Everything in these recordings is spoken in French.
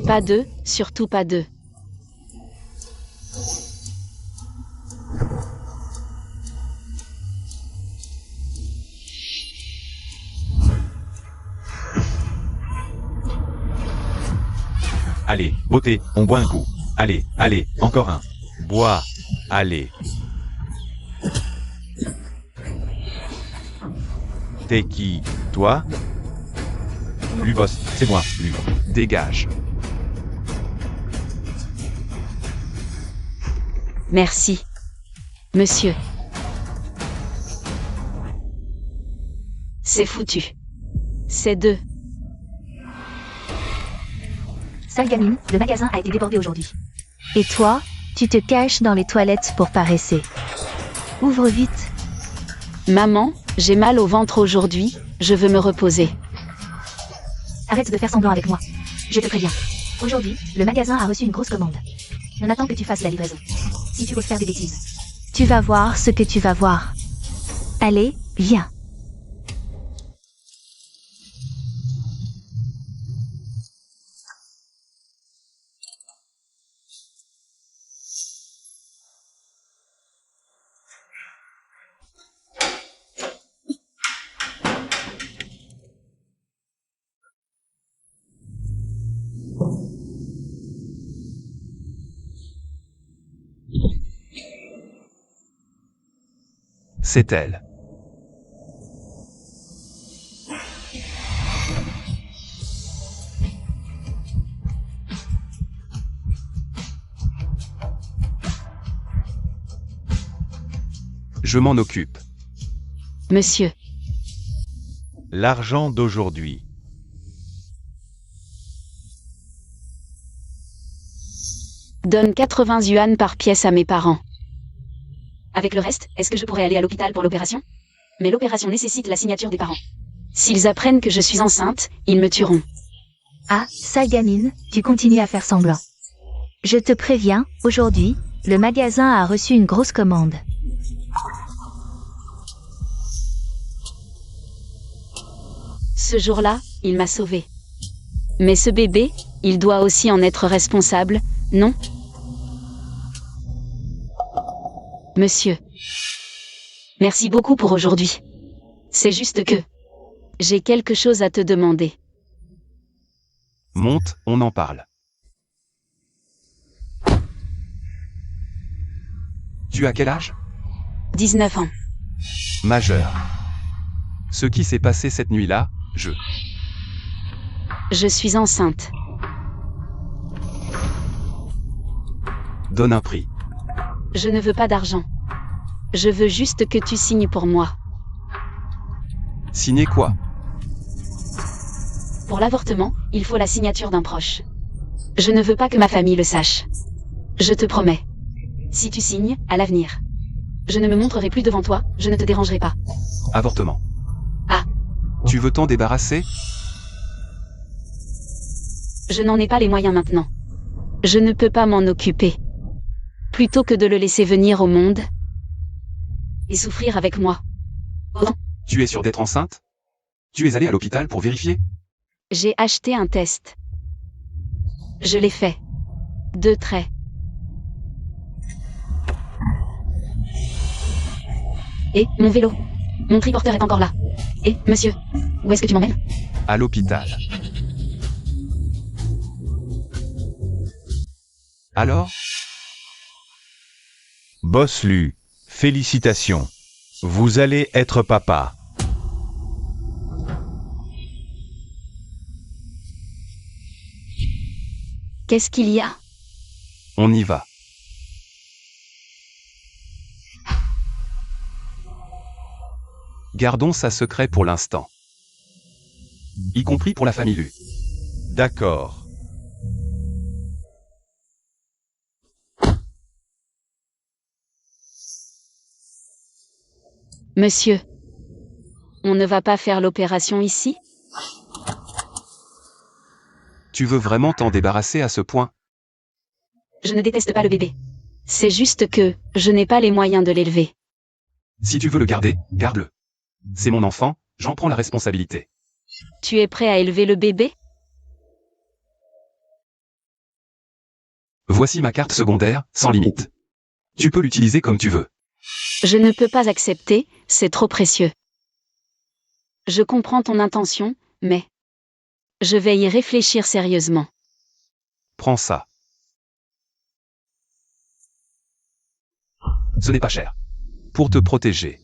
Pas deux, surtout pas deux. Allez, beauté, on boit un coup. Allez, allez, encore un. Bois. Allez. T'es qui, toi? Luvos, c'est moi, Lu. Dégage. Merci. Monsieur. C'est foutu. C'est deux. Sale gamine, le magasin a été débordé aujourd'hui. Et toi, tu te caches dans les toilettes pour paresser. Ouvre vite. Maman, j'ai mal au ventre aujourd'hui, je veux me reposer. Arrête de faire semblant avec moi. Je te préviens. Aujourd'hui, le magasin a reçu une grosse commande. On attend que tu fasses la livraison. Si tu oses faire des bêtises. Tu vas voir ce que tu vas voir. Allez, viens. C'est elle. Je m'en occupe. Monsieur. L'argent d'aujourd'hui. Donne 80 yuan par pièce à mes parents. Avec le reste, est-ce que je pourrais aller à l'hôpital pour l'opération? Mais l'opération nécessite la signature des parents. S'ils apprennent que je suis enceinte, ils me tueront. Ah, sale gamine, tu continues à faire semblant. Je te préviens, aujourd'hui, le magasin a reçu une grosse commande. Ce jour-là, il m'a sauvée. Mais ce bébé, il doit aussi en être responsable, non? Monsieur. Merci beaucoup pour aujourd'hui. C'est juste que... j'ai quelque chose à te demander. Monte, on en parle. Tu as quel âge? 19 ans. Majeur. Ce qui s'est passé cette nuit-là, Je suis enceinte. donne un prix. Je ne veux pas d'argent. Je veux juste que tu signes pour moi. Signer quoi? Pour l'avortement, il faut la signature d'un proche. Je ne veux pas que ma famille le sache. Je te promets. Si tu signes, à l'avenir. Je ne me montrerai plus devant toi, je ne te dérangerai pas. Avortement. Ah. Tu veux t'en débarrasser? Je n'en ai pas les moyens maintenant. Je ne peux pas m'en occuper. Plutôt que de le laisser venir au monde et souffrir avec moi. Oh. Tu es sûre d'être enceinte? Tu es allée à l'hôpital pour vérifier? J'ai acheté un test. Je l'ai fait. 2 traits. Et mon vélo. Mon triporteur est encore là. Et, monsieur, où est-ce que tu m'emmènes? À l'hôpital. Alors? Boss Lu, félicitations. Vous allez être papa. Qu'est-ce qu'il y a? On y va. Gardons ça secret pour l'instant. Y compris pour la famille Lu. D'accord. Monsieur, on ne va pas faire l'opération ici? Tu veux vraiment t'en débarrasser à ce point? Je ne déteste pas le bébé. C'est juste que, je n'ai pas les moyens de l'élever. Si tu veux le garder, garde-le. C'est mon enfant, j'en prends la responsabilité. Tu es prêt à élever le bébé? Voici ma carte secondaire, sans limite. Tu peux l'utiliser comme tu veux. Je ne peux pas accepter, c'est trop précieux. Je comprends ton intention, mais je vais y réfléchir sérieusement. Prends ça. Ce n'est pas cher. Pour te protéger.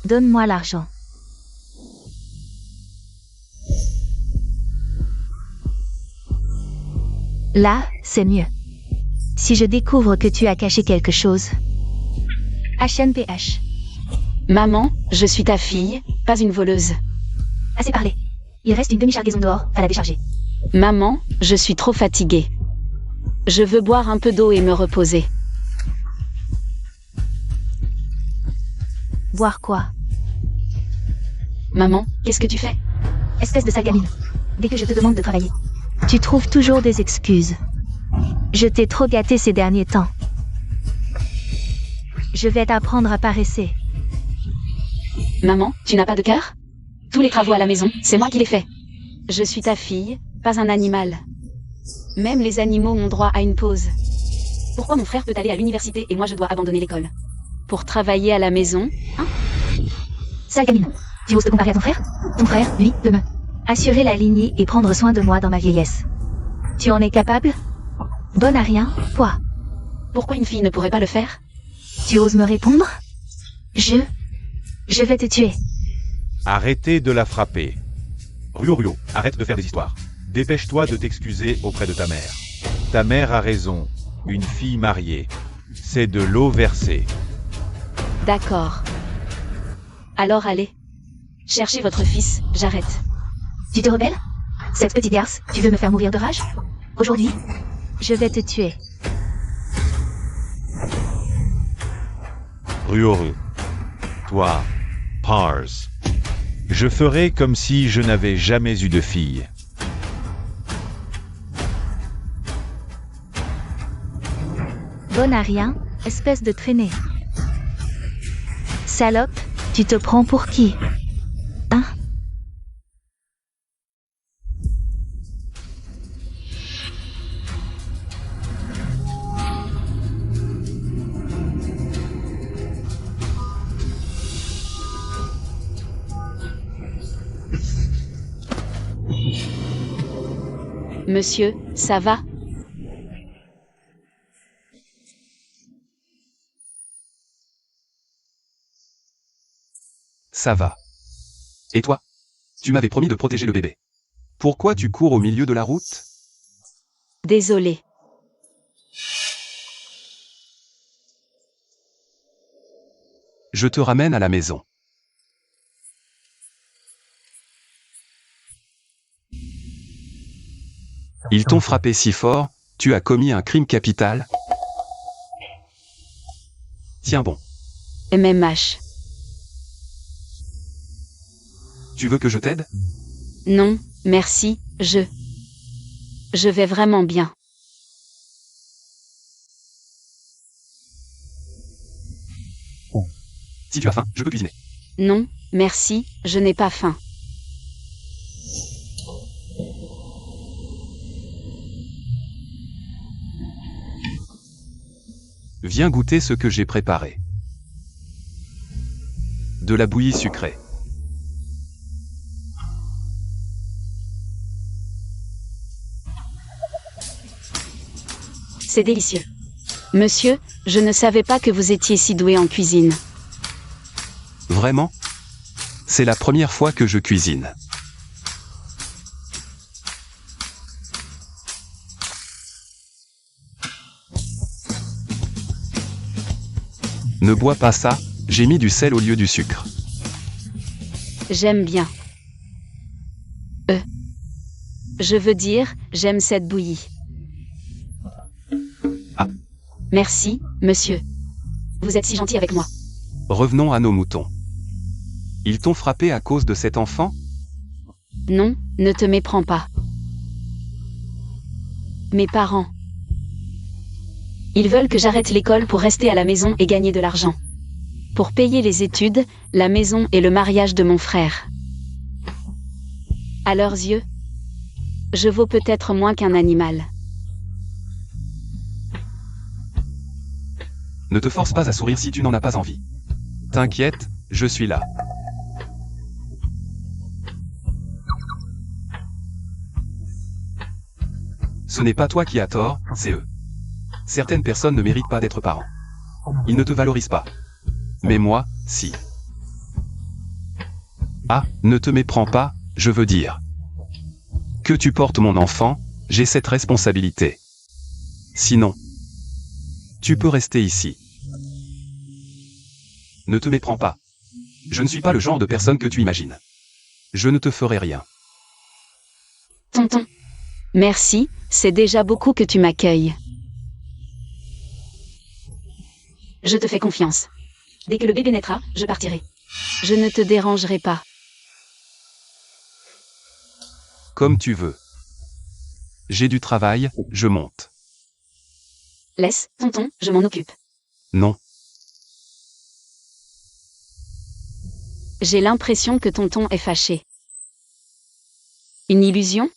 Donne-moi l'argent. Là, c'est mieux. Si je découvre que tu as caché quelque chose. HNPH. Maman, je suis ta fille, pas une voleuse. Assez parlé. Il reste une demi-chargaison dehors, à la décharger. Maman, je suis trop fatiguée. Je veux boire un peu d'eau et me reposer. Boire quoi? Maman, qu'est-ce que tu fais? Espèce de sale gamine. Dès que je te demande de travailler. Tu trouves toujours des excuses. Je t'ai trop gâté ces derniers temps. Je vais t'apprendre à paresser. Maman, tu n'as pas de cœur? Tous les travaux à la maison, c'est moi qui les fais. Je suis ta fille, pas un animal. Même les animaux ont droit à une pause. Pourquoi mon frère peut aller à l'université et moi je dois abandonner l'école? Pour travailler à la maison, hein? Sale gamine. Tu oses te comparer à ton frère? Ton frère, lui, demain. Assurer la lignée et prendre soin de moi dans ma vieillesse. Tu en es capable? Bonne à rien, quoi? Pourquoi une fille ne pourrait pas le faire? Tu oses me répondre? Je vais te tuer. Arrêtez de la frapper. Ruo, arrête de faire des histoires. Dépêche-toi de t'excuser auprès de ta mère. Ta mère a raison. Une fille mariée. C'est de l'eau versée. D'accord. Alors allez. Cherchez votre fils, j'arrête. Tu te rebelles? Cette petite garce, tu veux me faire mourir de rage? Aujourd'hui? Je vais te tuer. Ruoru. Toi, Pars. Je ferai comme si je n'avais jamais eu de fille. Bonne à rien, espèce de traînée. Salope, tu te prends pour qui? Hein? Monsieur, ça va? Ça va. Et toi? Tu m'avais promis de protéger le bébé. Pourquoi tu cours au milieu de la route? Désolé. Je te ramène à la maison. Ils t'ont frappé si fort, tu as commis un crime capital. Tiens bon. MMH. Tu veux que je t'aide? Non, merci, je vais vraiment bien. Si tu as faim, je peux cuisiner. Non, merci, je n'ai pas faim. Viens goûter ce que j'ai préparé. De la bouillie sucrée. C'est délicieux. Monsieur, je ne savais pas que vous étiez si doué en cuisine. Vraiment? C'est la première fois que je cuisine. Ne bois pas ça, j'ai mis du sel au lieu du sucre. J'aime bien. Je veux dire, j'aime cette bouillie. Ah. Merci, monsieur. Vous êtes si gentil avec moi. Revenons à nos moutons. Ils t'ont frappé à cause de cet enfant? Non, ne te méprends pas. Mes parents. Ils veulent que j'arrête l'école pour rester à la maison et gagner de l'argent. Pour payer les études, la maison et le mariage de mon frère. À leurs yeux, je vaux peut-être moins qu'un animal. Ne te force pas à sourire si tu n'en as pas envie. T'inquiète, je suis là. Ce n'est pas toi qui as tort, c'est eux. Certaines personnes ne méritent pas d'être parents. Ils ne te valorisent pas. Mais moi, si. Ah, ne te méprends pas, je veux dire. Que tu portes mon enfant, j'ai cette responsabilité. Sinon, tu peux rester ici. Ne te méprends pas. Je ne suis pas le genre de personne que tu imagines. Je ne te ferai rien. Tonton. Merci, c'est déjà beaucoup que tu m'accueilles. Je te fais confiance. Dès que le bébé naîtra, je partirai. Je ne te dérangerai pas. Comme tu veux. J'ai du travail, je monte. Laisse, tonton, je m'en occupe. Non. J'ai l'impression que tonton est fâché. Une illusion ?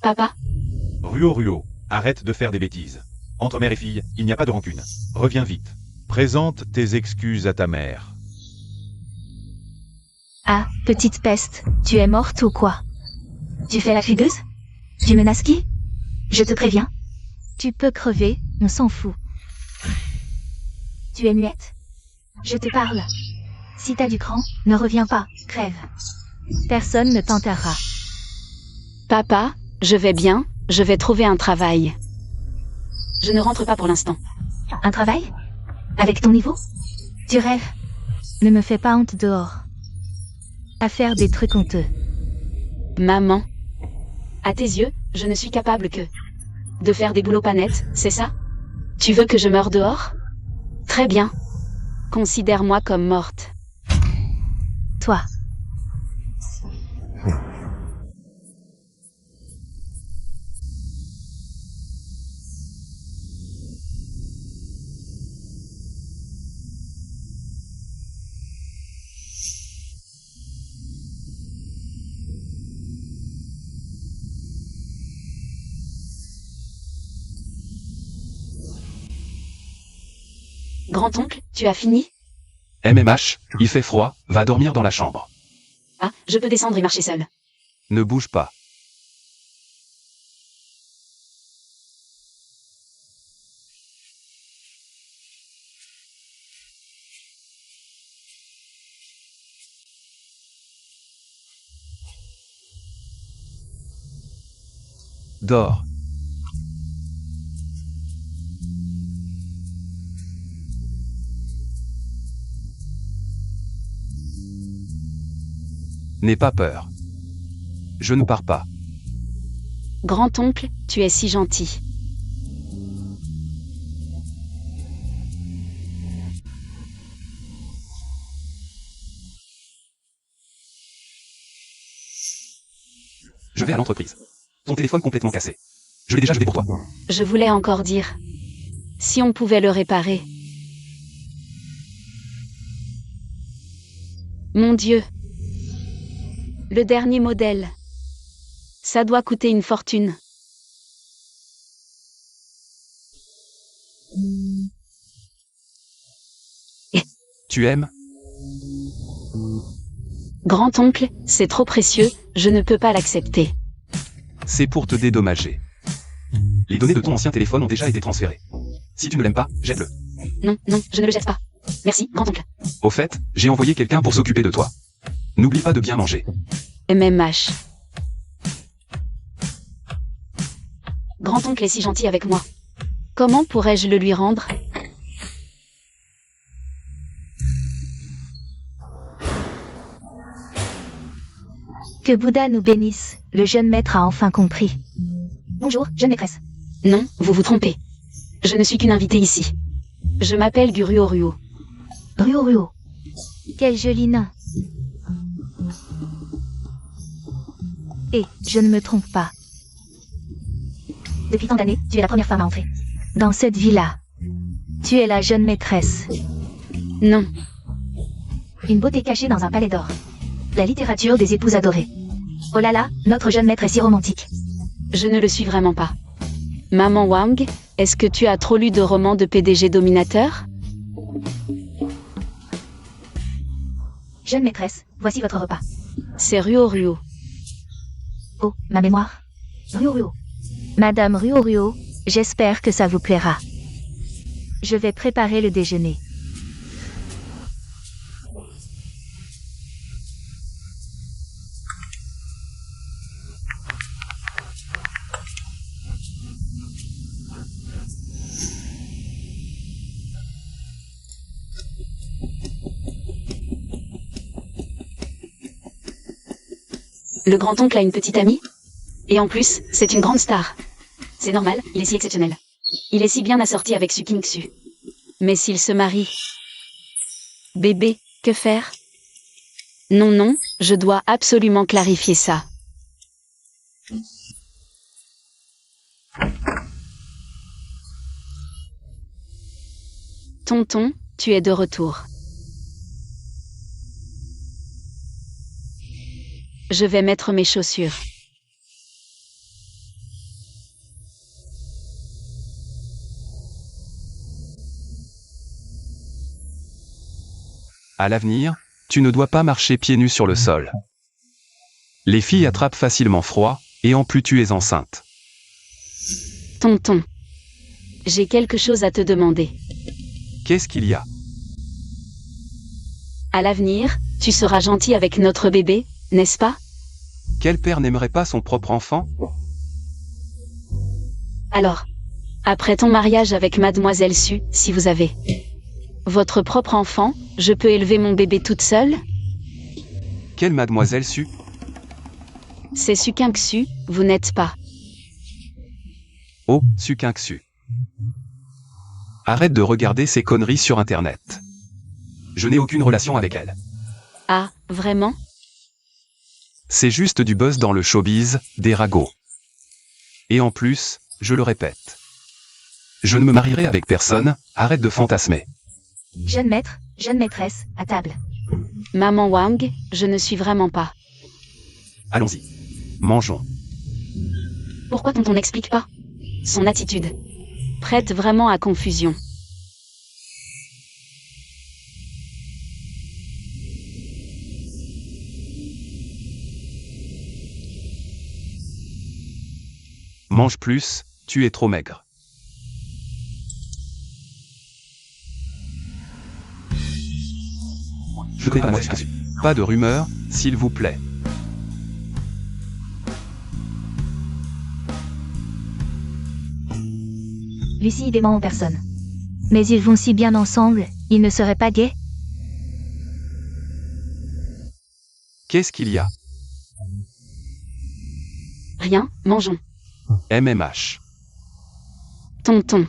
Papa, Ruo, arrête de faire des bêtises. Entre mère et fille, il n'y a pas de rancune. Reviens vite. Présente tes excuses à ta mère. Ah, petite peste, tu es morte ou quoi? Tu fais la fugueuse? Tu menaces qui? Je te préviens. Tu peux crever, on s'en fout. Tu es muette? Je te parle. Si t'as du cran, ne reviens pas, crève. Personne ne t'enterrera. papa, je vais bien, je vais trouver un travail. Je ne rentre pas pour l'instant. Un travail? Avec ton niveau? Tu rêves? Ne me fais pas honte dehors. À faire des trucs honteux. Maman. À tes yeux, je ne suis capable que de faire des boulots pas nets, c'est ça? Tu veux que je meure dehors? Très bien. Considère-moi comme morte. Toi. Grand-oncle, tu as fini? MMH, il fait froid, va dormir dans la chambre. Ah, je peux descendre et marcher seul. Ne bouge pas. Dors. N'aie pas peur. Je ne pars pas. Grand-oncle, tu es si gentil. Je vais à l'entreprise. Ton téléphone complètement cassé. Je l'ai déjà jeté pour toi. Je voulais encore dire. Si on pouvait le réparer. Mon Dieu. Le dernier modèle. Ça doit coûter une fortune. Tu aimes? Grand-oncle, c'est trop précieux, je ne peux pas l'accepter. C'est pour te dédommager. Les données de ton ancien téléphone ont déjà été transférées. Si tu ne l'aimes pas, jette-le. Non, non, je ne le jette pas. Merci, grand-oncle. Au fait, j'ai envoyé quelqu'un pour s'occuper de toi. N'oublie pas de bien manger. MMH. Grand-oncle est si gentil avec moi. Comment pourrais-je le lui rendre? Que Bouddha nous bénisse, le jeune maître a enfin compris. Bonjour, jeune maîtresse. Non, vous vous trompez. Je ne suis qu'une invitée ici. Je m'appelle Guruo Ruo. Ruo. Quel joli nain. Et, je ne me trompe pas. Depuis tant d'années, tu es la première femme à entrer. Dans cette villa, tu es la jeune maîtresse. Non, Une beauté cachée dans un palais d'or. La littérature des épouses adorées. Oh là là, notre jeune maître est si romantique. je ne le suis vraiment pas. Maman Wang, est-ce que tu as trop lu de romans de PDG dominateur? Jeune maîtresse, voici votre repas. C'est Ruo. Oh, ma mémoire. Ruo. Madame Ruo, j'espère que ça vous plaira. Je vais préparer le déjeuner. Le grand-oncle a une petite amie? Et en plus, c'est une grande star. C'est normal, il est si exceptionnel. Il est si bien assorti avec Su King-Su. Mais s'il se marie... Bébé, que faire? Non, je dois absolument clarifier ça. Tonton, tu es de retour. Je vais mettre mes chaussures. À l'avenir, tu ne dois pas marcher pieds nus sur le sol. Les filles attrapent facilement froid, et en plus tu es enceinte. Tonton, j'ai quelque chose à te demander. Qu'est-ce qu'il y a? À l'avenir, tu seras gentil avec notre bébé, n'est-ce pas? Quel père n'aimerait pas son propre enfant? Alors, après ton mariage avec Mademoiselle Su, si vous avez votre propre enfant, je peux élever mon bébé toute seule? Quelle mademoiselle Su? C'est Su King-Su, vous n'êtes pas. Oh, Su King-Su. Arrête de regarder ces conneries sur Internet. Je n'ai aucune relation avec elle. Ah, vraiment? C'est juste du buzz dans le showbiz, des ragots. Et en plus, je le répète. Je ne me marierai avec personne, arrête de fantasmer. Jeune maître, jeune maîtresse, à table. Maman Wang, je ne suis vraiment pas. Allons-y. Mangeons. Pourquoi tonton n'explique pas? Son attitude prête vraiment à confusion. Mange plus, tu es trop maigre. Je connais pas moi, pas de rumeurs, s'il vous plaît. Lucie dément en personne. Mais ils vont si bien ensemble, ils ne seraient pas gays? Qu'est-ce qu'il y a? Rien, mangeons. MMH. Tonton.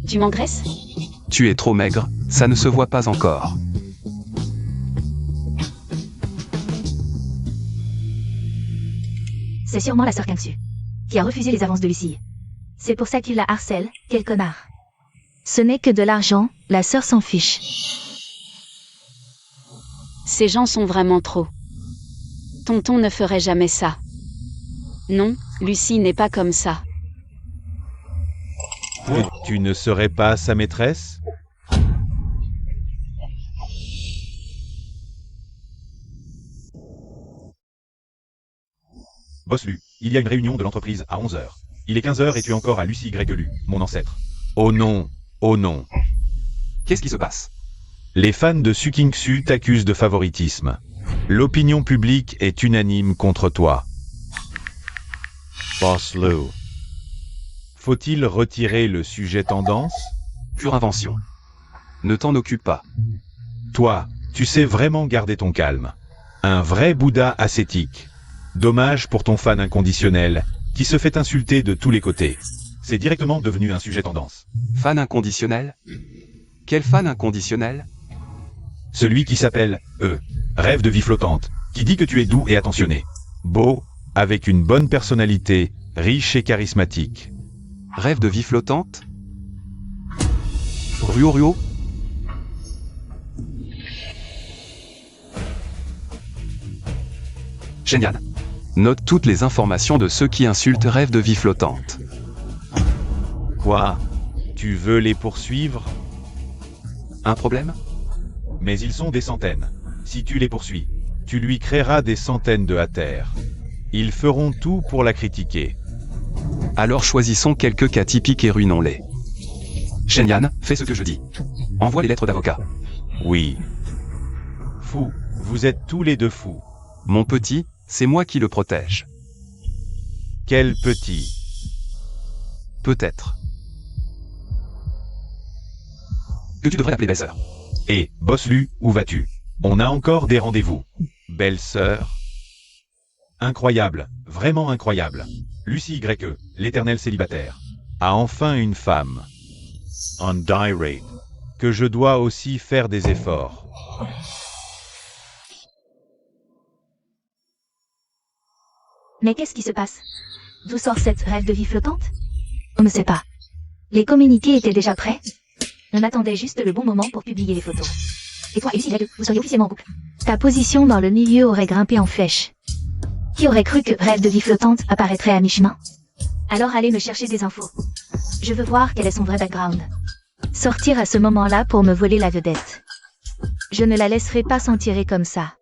Tu m'engraisses? Tu es trop maigre, ça ne se voit pas encore. C'est sûrement la sœur King-Su, qui a refusé les avances de Lucie. C'est pour ça qu'il la harcèle, quel connard. Ce n'est que de l'argent, la sœur s'en fiche. Ces gens sont vraiment trop. Tonton ne ferait jamais ça. Non, Lucie n'est pas comme ça. Tu ne serais pas sa maîtresse? Boss Lu, il y a une réunion de l'entreprise à 11h. Il est 15h et tu es encore à Lucie Lu, mon ancêtre. Oh non, oh non. Qu'est-ce qui se passe? Les fans de Su King-Su t'accusent de favoritisme. L'opinion publique est unanime contre toi. Boss Lu. Faut-il retirer le sujet tendance? Pure invention. Ne t'en occupe pas. Toi, tu sais vraiment garder ton calme. Un vrai Bouddha ascétique. Dommage pour ton fan inconditionnel, qui se fait insulter de tous les côtés. C'est directement devenu un sujet tendance. Fan inconditionnel? Quel fan inconditionnel? Celui qui s'appelle, rêve de vie flottante, qui dit que tu es doux et attentionné. Beau, avec une bonne personnalité, riche et charismatique. Rêve de vie flottante? Ruo? Génial. Note toutes les informations de ceux qui insultent Rêve de vie flottante. Quoi? Tu veux les poursuivre? Un problème? Mais ils sont des centaines. Si tu les poursuis, tu lui créeras des centaines de haters. Ils feront tout pour la critiquer. Alors choisissons quelques cas typiques et ruinons-les. Shenyan, fais ce que je dis. Envoie les lettres d'avocat. Oui. Fou, vous êtes tous les deux fous. Mon petit, c'est moi qui le protège. Quel petit? Peut-être. Que tu devrais appeler belle-sœur. Et, Bosselu, où vas-tu? On a encore des rendez-vous. Belle-sœur? Incroyable, vraiment incroyable. Lucie YE, l'éternel célibataire, a enfin une femme. On die rate. Que je dois aussi faire des efforts. Mais qu'est-ce qui se passe? D'où sort cette rêve de vie flottante? On ne sait pas. Les communiqués étaient déjà prêts. On attendait juste le bon moment pour publier les photos. Et toi et Lucie, vous seriez officiellement en couple. Ta position dans le milieu aurait grimpé en flèche. Qui aurait cru que rêve de vie flottante apparaîtrait à mi-chemin? Alors allez me chercher des infos. Je veux voir quel est son vrai background. Sortir à ce moment-là pour me voler la vedette. Je ne la laisserai pas s'en tirer comme ça.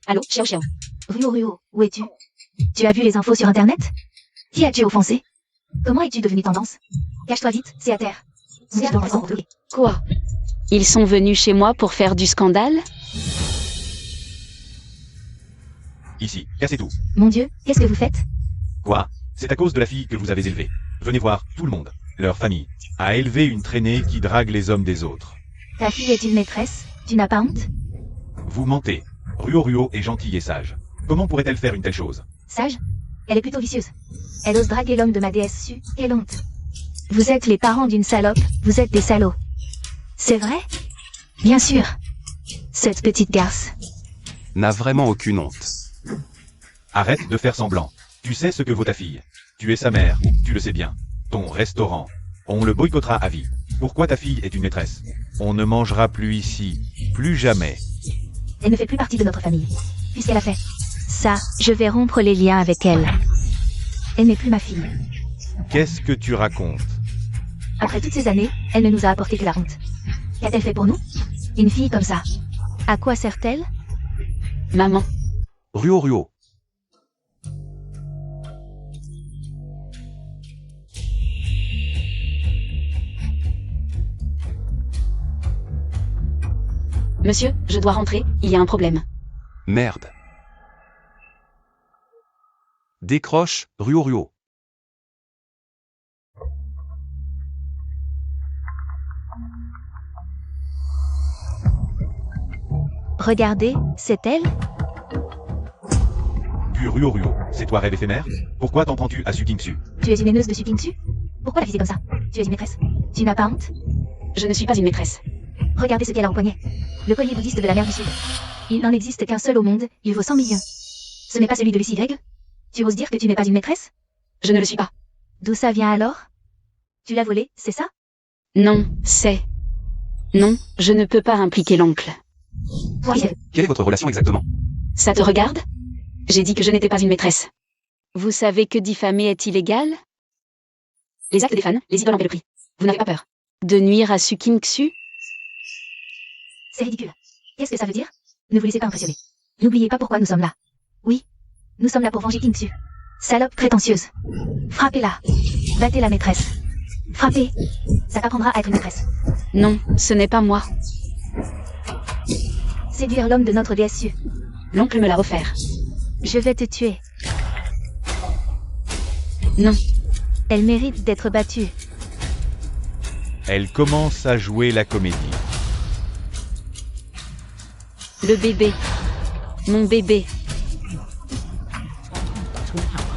Allô, Xiao. Ruo, où es-tu? Tu as vu les infos sur internet? Qui as-tu offensé? Comment es-tu devenu tendance? Cache-toi vite, c'est à terre. Quoi? Ils sont venus chez moi pour faire du scandale? Ici, cassez tout. Mon Dieu, qu'est-ce que vous faites? Quoi? C'est à cause de la fille que vous avez élevée. Venez voir, tout le monde, leur famille, a élevé une traînée qui drague les hommes des autres. Ta fille est une maîtresse? Tu n'as pas honte? Vous mentez. Ruo est gentille et sage. Comment pourrait-elle faire une telle chose? Sage? Elle est plutôt vicieuse. Elle ose draguer l'homme de ma déesse Su. Quelle honte. Vous êtes les parents d'une salope, vous êtes des salauds. C'est vrai? Bien sûr. Cette petite garce. N'a vraiment aucune honte. Arrête de faire semblant. Tu sais ce que vaut ta fille. Tu es sa mère, tu le sais bien. Ton restaurant, on le boycottera à vie. Pourquoi ta fille est une maîtresse? On ne mangera plus ici, plus jamais. Elle ne fait plus partie de notre famille. Puisqu'elle a fait ça, je vais rompre les liens avec elle. Elle n'est plus ma fille. Qu'est-ce que tu racontes? Après toutes ces années, elle ne nous a apporté que la honte. Qu'a-t-elle fait pour nous? Une fille comme ça. À quoi sert-elle? Maman. Ruo. Monsieur, je dois rentrer, il y a un problème. Merde. Décroche, Ruo. Regardez, c'est elle? Puis Ruo, c'est toi rêve éphémère? Pourquoi t'en prends-tu à Sukingsu? Tu es une haineuse de Sukingsu? Pourquoi la viser comme ça? Tu es une maîtresse. Tu n'as pas honte? Je ne suis pas une maîtresse. Regardez ce qu'elle a au poignet. Le collier bouddhiste de la mer du Sud. Il n'en existe qu'un seul au monde, il vaut 100 millions. Ce n'est pas celui de Lucie Y? Tu oses dire que tu n'es pas une maîtresse? Je ne le suis pas. D'où ça vient alors? Tu l'as volé, c'est ça? Non, c'est... Non, je ne peux pas impliquer l'oncle. Oui. Quelle est votre relation exactement? Ça te regarde? J'ai dit que je n'étais pas une maîtresse. Vous savez que diffamer est illégal? Les actes des fans, les idoles en paient le prix. Vous n'avez pas peur de nuire à Sukingsu? C'est ridicule. Qu'est-ce que ça veut dire? Ne vous laissez pas impressionner. N'oubliez pas pourquoi nous sommes là. Oui, nous sommes là pour venger Kingsu. Salope prétentieuse. Frappez-la. Battez la maîtresse. Frappez. Ça t'apprendra à être une maîtresse. Non, ce n'est pas moi. Séduire l'homme de notre déesse Su. L'oncle me l'a offert. Je vais te tuer. Non. Elle mérite d'être battue. Elle commence à jouer la comédie. Le bébé. Mon bébé.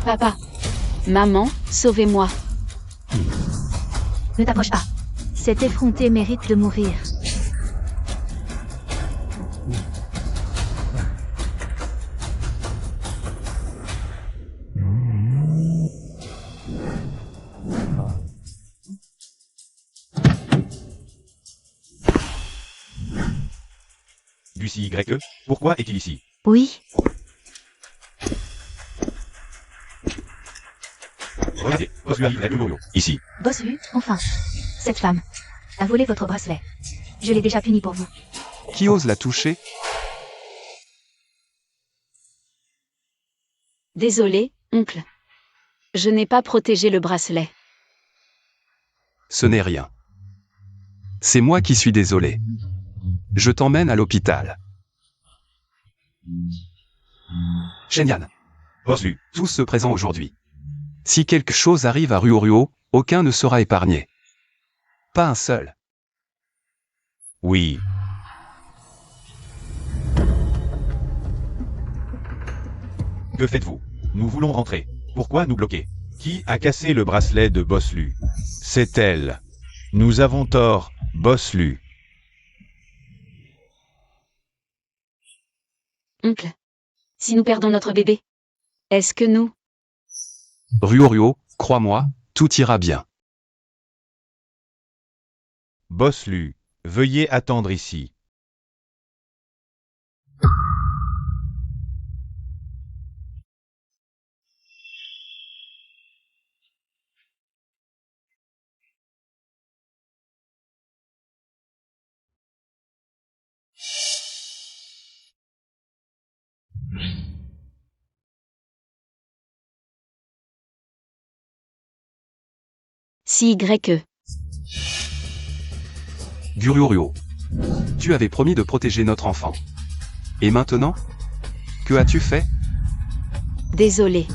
Papa. Maman, sauvez-moi. Ne t'approche pas. Cet effronté mérite de mourir. Lucie YE, pourquoi est-il ici? Oui, Regardez, Oswald YE, ici. Bossu, enfin. Cette femme a volé votre bracelet. Je l'ai déjà puni pour vous. Qui ose la toucher? Désolé, oncle. Je n'ai pas protégé le bracelet. Ce n'est rien. C'est moi qui suis désolé. Je t'emmène à l'hôpital. Génial. Bossu, Tous se présent aujourd'hui. Si quelque chose arrive à Ruoruo, aucun ne sera épargné. Pas un seul. oui. Que faites-vous? Nous voulons rentrer. Pourquoi nous bloquer? Qui a cassé le bracelet de Boslu? C'est elle. Nous avons tort, Boslu. Oncle. Si nous perdons notre bébé, est-ce que nous... Ruoruo, crois-moi, tout ira bien. Boslu, veuillez attendre ici. Si YE. Guruoruo. Tu avais promis de protéger notre enfant. Et maintenant? Que as-tu fait? Désolé.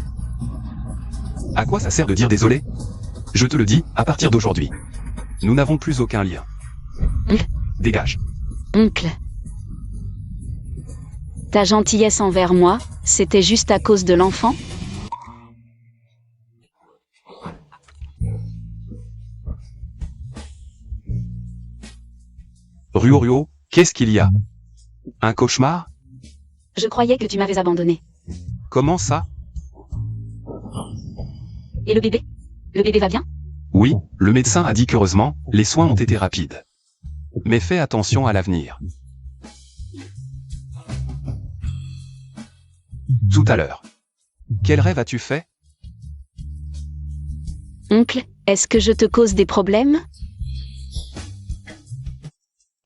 À quoi ça sert de dire désolé? Je te le dis, à partir d'aujourd'hui. Nous n'avons plus aucun lien. Dégage. Oncle. Ta gentillesse envers moi, c'était juste à cause de l'enfant? Ruoruo, qu'est-ce qu'il y a? Un cauchemar? Je croyais que tu m'avais abandonné. Comment ça? Et le bébé? Le bébé va bien? Oui, le médecin a dit qu'heureusement, les soins ont été rapides. Mais fais attention à l'avenir. Tout à l'heure. Quel rêve as-tu fait? Oncle, est-ce que je te cause des problèmes?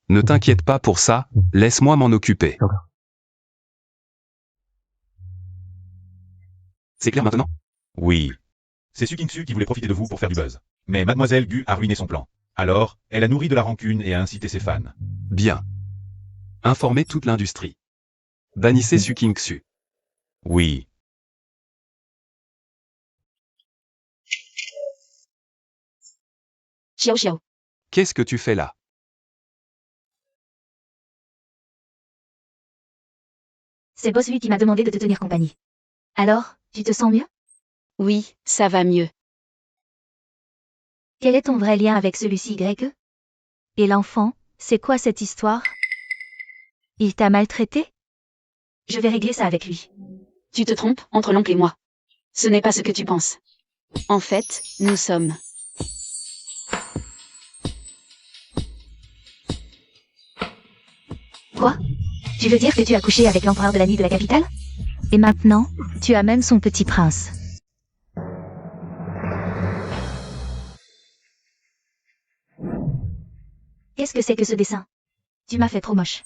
Ne t'inquiète pas pour ça, laisse-moi m'en occuper. C'est clair maintenant? Oui. C'est Sukingsu qui voulait profiter de vous pour faire du buzz. Mais Mademoiselle Gu a ruiné son plan. Alors, elle a nourri de la rancune et a incité ses fans. Bien. Informez toute l'industrie. Bannissez Sukingsu. Oui. Xiao Xiao. Qu'est-ce que tu fais là? C'est Bossu qui m'a demandé de te tenir compagnie. Alors, tu te sens mieux? Oui, ça va mieux. Quel est ton vrai lien avec celui-ci, YE? et l'enfant, c'est quoi cette histoire? Il t'a maltraité? Je vais régler ça avec lui. Tu te trompes, entre l'oncle et moi. Ce n'est pas ce que tu penses. En fait, nous sommes... Quoi? Tu veux dire que tu as couché avec l'empereur de la nuit de la capitale? Et maintenant, tu as même son petit prince. Qu'est-ce que c'est que ce dessin? Tu m'as fait trop moche.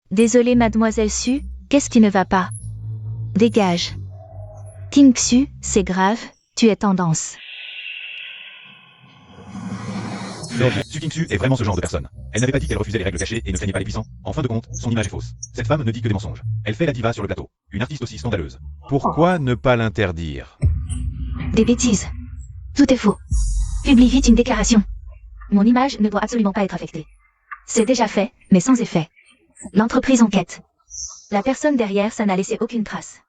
Désolée mademoiselle Su, qu'est-ce qui ne va pas? Dégage. King Xu, c'est grave, tu es tendance. Sukingsu est vraiment ce genre de personne. Elle n'avait pas dit qu'elle refusait les règles cachées et ne craignait pas les puissants. En fin de compte, son image est fausse. Cette femme ne dit que des mensonges. Elle fait la diva sur le plateau. Une artiste aussi scandaleuse. Pourquoi ne pas l'interdire? Des bêtises. Tout est faux. Publie vite une déclaration. Mon image ne doit absolument pas être affectée. C'est déjà fait, mais sans effet. L'entreprise enquête. La personne derrière ça n'a laissé aucune trace.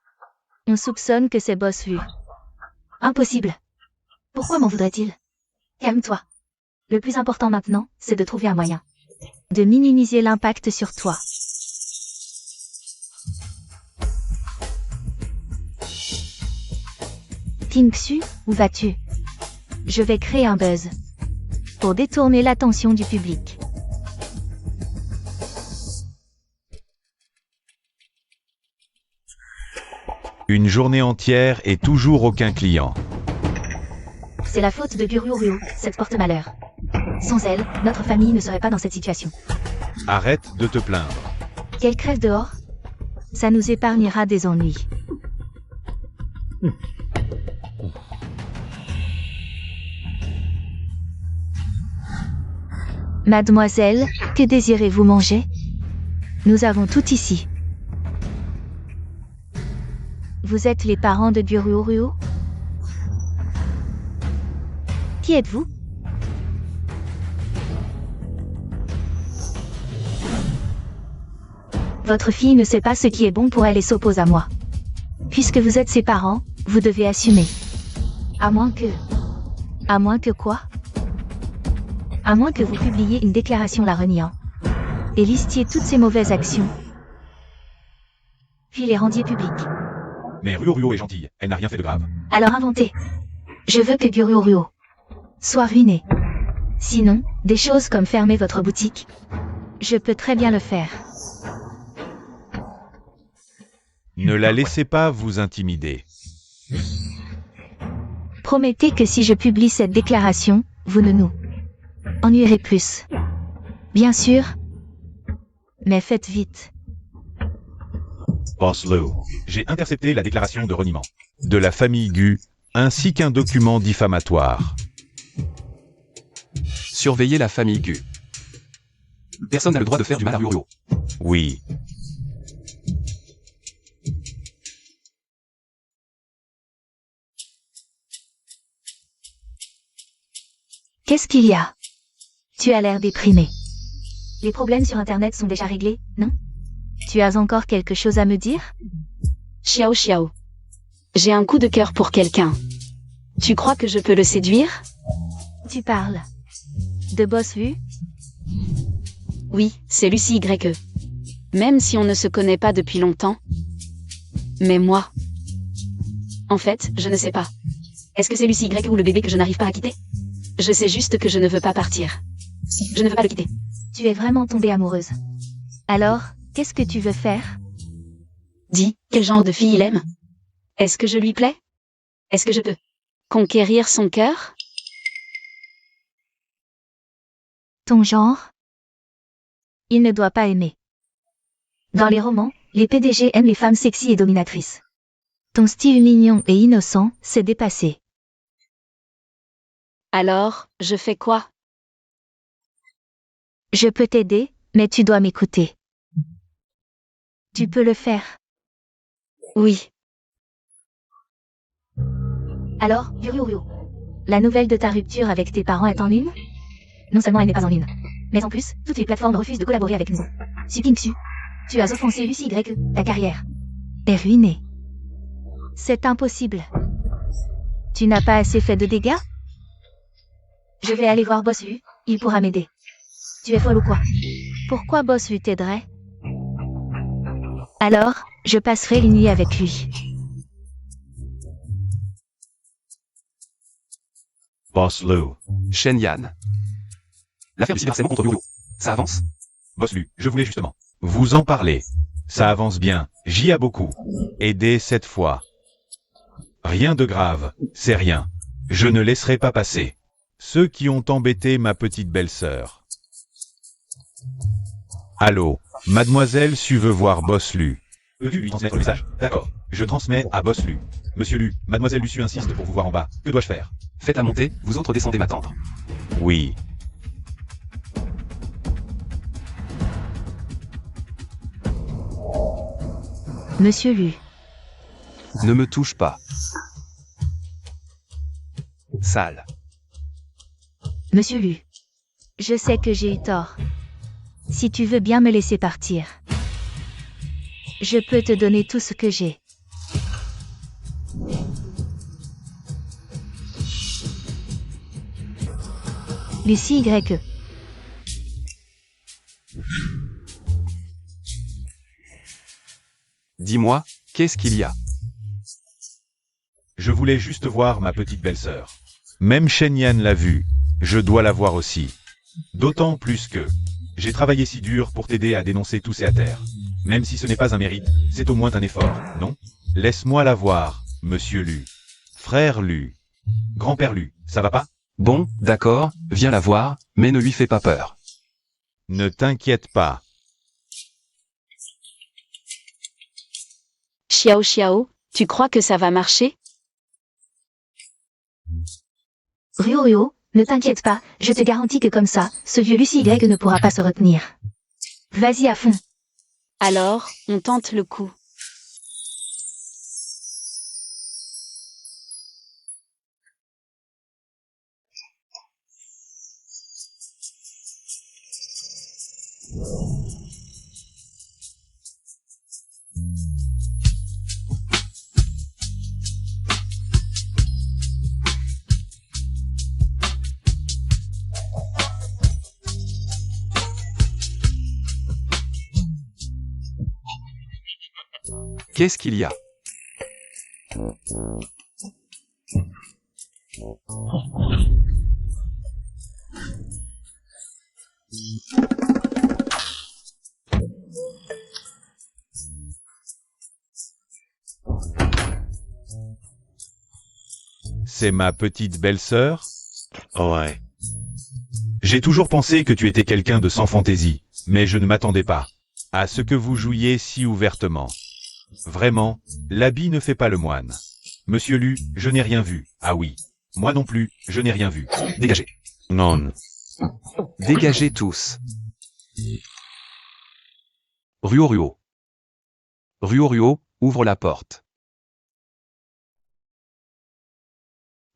On soupçonne que c'est Boss Lu. Impossible. Pourquoi m'en voudrait-il? Calme-toi. Le plus important maintenant, c'est de trouver un moyen. De minimiser l'impact sur toi. Pingxu, où vas-tu? Je vais créer un buzz. Pour détourner l'attention du public. Une journée entière et toujours aucun client. C'est la faute de Guru, cette porte-malheur. Sans elle, notre famille ne serait pas dans cette situation. Arrête de te plaindre. Qu'elle crève dehors? Ça nous épargnera des ennuis. Mademoiselle, que désirez-vous manger? Nous avons tout ici. Vous êtes les parents de Guru? Qui êtes-vous? Votre fille ne sait pas ce qui est bon pour elle et s'oppose à moi. Puisque vous êtes ses parents, vous devez assumer. À moins que... À moins que quoi? À moins que vous publiiez une déclaration la reniant. Et listiez toutes ses mauvaises actions. Puis les rendiez publiques. Mais Ruo est gentille, elle n'a rien fait de grave. Alors inventez. Je veux que Guru soit ruiné. Sinon, des choses comme fermer votre boutique. Je peux très bien le faire. Ne la laissez pas vous intimider. Promettez que si je publie cette déclaration, vous ne nous ennuierez plus. Bien sûr. Mais faites vite. Boss Lu, j'ai intercepté la déclaration de reniement de la famille Gu, ainsi qu'un document diffamatoire. Surveillez la famille Gu. Personne n'a le droit de faire du mal à Ruo. Oui. Qu'est-ce qu'il y a? Tu as l'air déprimé. Les problèmes sur Internet sont déjà réglés, non? Tu as encore quelque chose à me dire? Xiao Xiao. J'ai un coup de cœur pour quelqu'un. Tu crois que je peux le séduire? Tu parles de Boss Lu? Oui, c'est Lucie YE. Même si on ne se connaît pas depuis longtemps. Mais moi... En fait, je ne sais pas. Est-ce que c'est Lucie YE ou le bébé que je n'arrive pas à quitter? Je sais juste que je ne veux pas partir. Je ne veux pas le quitter. Tu es vraiment tombée amoureuse. Alors, qu'est-ce que tu veux faire? Dis, quel genre de fille il aime? Est-ce que je lui plais? Est-ce que je peux conquérir son cœur? Ton genre? Il ne doit pas aimer. Dans les romans, les PDG aiment les femmes sexy et dominatrices. Ton style mignon et innocent, c'est dépassé. Alors, je fais quoi? Je peux t'aider, mais tu dois m'écouter. Tu peux le faire. Oui. Alors, Guru, la nouvelle de ta rupture avec tes parents est en ligne? Non seulement elle n'est pas en ligne, mais en plus, toutes les plateformes refusent de collaborer avec nous. Pingxu, tu as offensé Lucie YE, ta carrière est ruinée. C'est impossible. Tu n'as pas assez fait de dégâts? Je vais aller voir Boss Lu, il pourra m'aider. Tu es folle ou quoi? Pourquoi Boss Lu t'aiderait? Alors, je passerai les nuits avec lui. Boss Lu. Shen Yan. L'affaire du cyberharcèlement contre Ruo. Ça avance? Boss Lu, je voulais justement vous en parler. Ça avance bien, j'y ai beaucoup. Aidez cette fois. Rien de grave, c'est rien. Je ne laisserai pas passer ceux qui ont embêté ma petite belle-sœur. Allô, mademoiselle Su veut voir Boss Lu. Peux-tu lui transmettre le message? D'accord, je transmets à Boss Lu. Monsieur Lu, mademoiselle Lucie insiste pour vous voir en bas. Que dois-je faire? Faites-la monter, vous autres descendez m'attendre. Oui. Monsieur Lu. Ne me touche pas. Sale. Monsieur Lu. Je sais que j'ai eu tort. Si tu veux bien me laisser partir. Je peux te donner tout ce que j'ai. Lucie Y. Dis-moi, qu'est-ce qu'il y a? Je voulais juste voir ma petite belle-sœur. Même Shen Yan l'a vue. Je dois la voir aussi. D'autant plus que j'ai travaillé si dur pour t'aider à dénoncer tous ces terre. Même si ce n'est pas un mérite, c'est au moins un effort, non? Laisse-moi la voir, monsieur Lu. Frère Lu. Grand-père Lu, ça va pas? Bon, d'accord, viens la voir, mais ne lui fais pas peur. Ne t'inquiète pas. Xiao Xiao, tu crois que ça va marcher? Ruo Ruo, ne t'inquiète pas, je te garantis que comme ça, ce vieux Lucie Y ne pourra pas se retenir. Vas-y à fond. Alors, on tente le coup. Qu'est-ce qu'il y a? C'est ma petite belle-sœur? Ouais. J'ai toujours pensé que tu étais quelqu'un de sans fantaisie, mais je ne m'attendais pas à ce que vous jouiez si ouvertement. Vraiment, l'habit ne fait pas le moine. Monsieur Lu, je n'ai rien vu. Ah oui. Moi non plus, je n'ai rien vu. Dégagez. Non. Dégagez tous. Ruo Ruo. Ruo Ruo, ouvre la porte.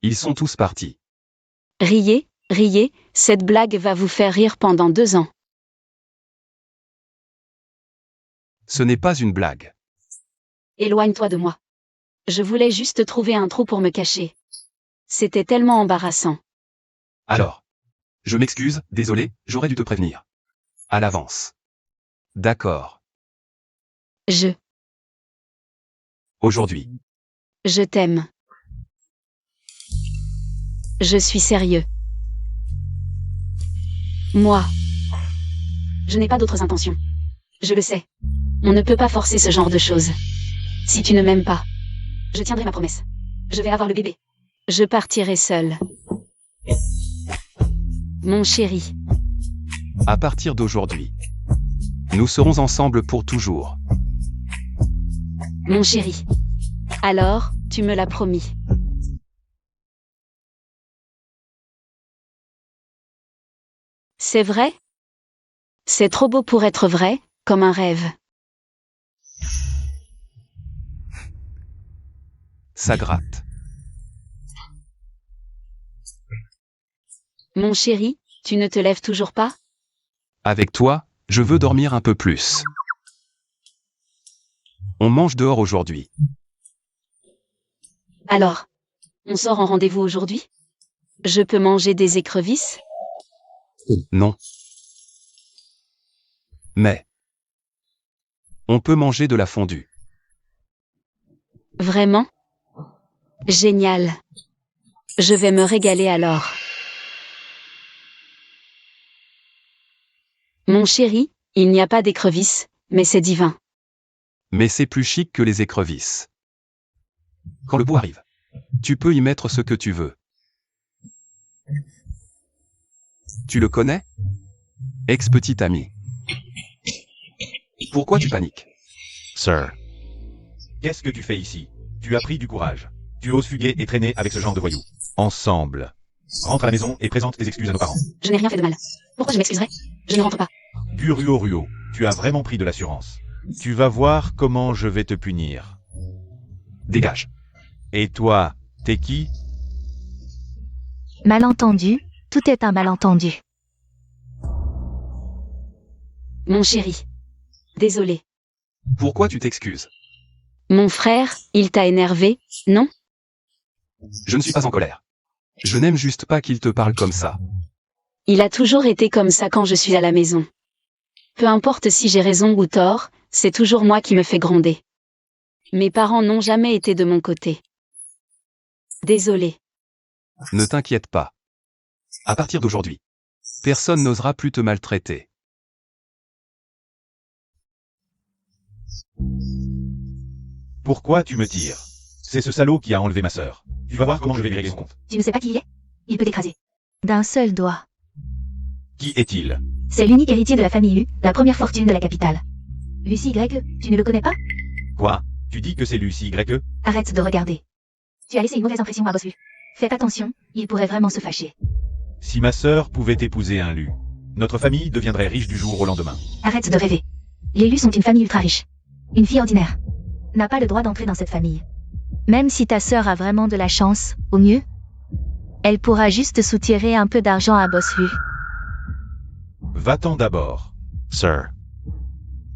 Ils sont tous partis. Riez, riez, cette blague va vous faire rire pendant 2 ans. Ce n'est pas une blague. Éloigne-toi de moi. Je voulais juste trouver un trou pour me cacher. C'était tellement embarrassant. Alors. Je m'excuse, désolé, j'aurais dû te prévenir. À l'avance. D'accord. Aujourd'hui. Je t'aime. Je suis sérieux. Moi. Je n'ai pas d'autres intentions. Je le sais. On ne peut pas forcer ce genre de choses. Si tu ne m'aimes pas, je tiendrai ma promesse. Je vais avoir le bébé. Je partirai seule. Mon chéri. À partir d'aujourd'hui. Nous serons ensemble pour toujours. Mon chéri. Alors, tu me l'as promis. C'est vrai? C'est trop beau pour être vrai, comme un rêve. Ça gratte. Mon chéri, tu ne te lèves toujours pas? Avec toi, je veux dormir un peu plus. On mange dehors aujourd'hui. Alors, on sort en rendez-vous aujourd'hui? Je peux manger des écrevisses? Non. Mais. On peut manger de la fondue. Vraiment? Génial. Je vais me régaler alors. Mon chéri, il n'y a pas d'écrevisses, mais c'est divin. Mais c'est plus chic que les écrevisses. Quand le beau arrive, tu peux y mettre ce que tu veux. Tu le connais? Ex-petit ami. Pourquoi tu paniques? Sir. Qu'est-ce que tu fais ici? Tu as pris du courage. Tu oses fuguer et traîner avec ce genre de voyous. Ensemble. Rentre à la maison et présente tes excuses à nos parents. Je n'ai rien fait de mal. Pourquoi je m'excuserais? Je ne rentre pas. Du Ruo, tu as vraiment pris de l'assurance. Tu vas voir comment je vais te punir. Dégage. Et toi, t'es qui? Malentendu, tout est un malentendu. Mon chéri. Désolé. Pourquoi tu t'excuses? Mon frère, il t'a énervé, non? Je ne suis pas en colère. Je n'aime juste pas qu'il te parle comme ça. Il a toujours été comme ça quand je suis à la maison. Peu importe si j'ai raison ou tort, c'est toujours moi qui me fais gronder. Mes parents n'ont jamais été de mon côté. Désolée. Ne t'inquiète pas. À partir d'aujourd'hui, personne n'osera plus te maltraiter. Pourquoi tu me tires? C'est ce salaud qui a enlevé ma sœur. Tu vas voir comment je vais régler son compte. Tu ne sais pas qui il est? Il peut t'écraser. D'un seul doigt. Qui est-il? C'est l'unique héritier de la famille U, la première fortune de la capitale. Lucie Y, tu ne le connais pas? Quoi? Tu dis que c'est Lucie Y? Arrête de regarder. Tu as laissé une mauvaise impression à Boss Lu. Faites attention, il pourrait vraiment se fâcher. Si ma sœur pouvait épouser un Lu, notre famille deviendrait riche du jour au lendemain. Arrête de rêver. Les Lu sont une famille ultra riche. Une fille ordinaire n'a pas le droit d'entrer dans cette famille. Même si ta sœur a vraiment de la chance, au mieux, elle pourra juste soutirer un peu d'argent à Boss Lu. Va-t'en d'abord. Sir.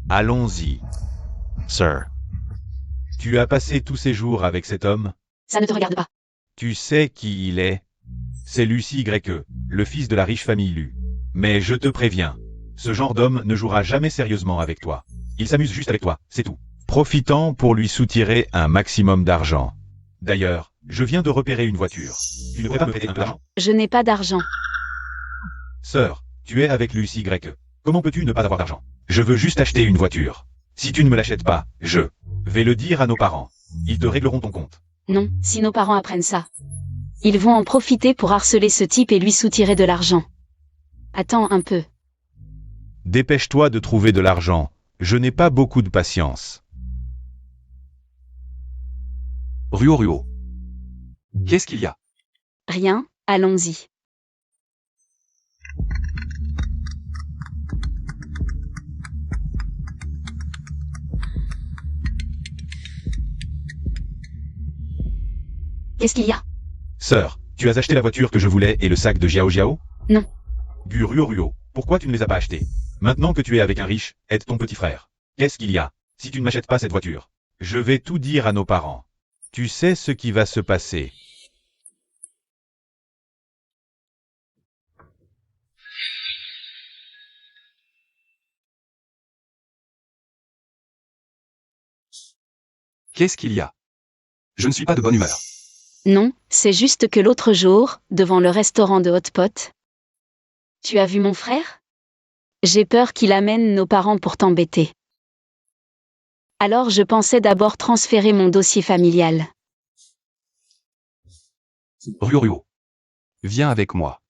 Allons-y. Sir. Tu as passé tous ces jours avec cet homme? Ça ne te regarde pas. Tu sais qui il est? C'est Lucie Y, le fils de la riche famille Lu. Mais je te préviens, ce genre d'homme ne jouera jamais sérieusement avec toi. Il s'amuse juste avec toi, c'est tout. Profitant pour lui soutirer un maximum d'argent. D'ailleurs, je viens de repérer une voiture. Tu ne pourrais pas me prêter un peu d'argent? Je n'ai pas d'argent. Sœur, tu es avec Lucie Y. Comment peux-tu ne pas avoir d'argent? Je veux juste acheter une voiture. Si tu ne me l'achètes pas, je vais le dire à nos parents. Ils te régleront ton compte. Non, si nos parents apprennent ça. Ils vont en profiter pour harceler ce type et lui soutirer de l'argent. Attends un peu. Dépêche-toi de trouver de l'argent. Je n'ai pas beaucoup de patience. Ruo. Qu'est-ce qu'il y a? Rien, allons-y. Qu'est-ce qu'il y a? Sœur, tu as acheté la voiture que je voulais et le sac de Jiao Jiao? Non. Ruo, pourquoi tu ne les as pas achetés? Maintenant que tu es avec un riche, aide ton petit frère. Qu'est-ce qu'il y a? Si tu ne m'achètes pas cette voiture, je vais tout dire à nos parents. Tu sais ce qui va se passer. Qu'est-ce qu'il y a? Je ne suis pas de bonne humeur. Non, c'est juste que l'autre jour, devant le restaurant de Hot Pot, tu as vu mon frère? J'ai peur qu'il amène nos parents pour t'embêter. Alors je pensais d'abord transférer mon dossier familial. Ruo. Viens avec moi.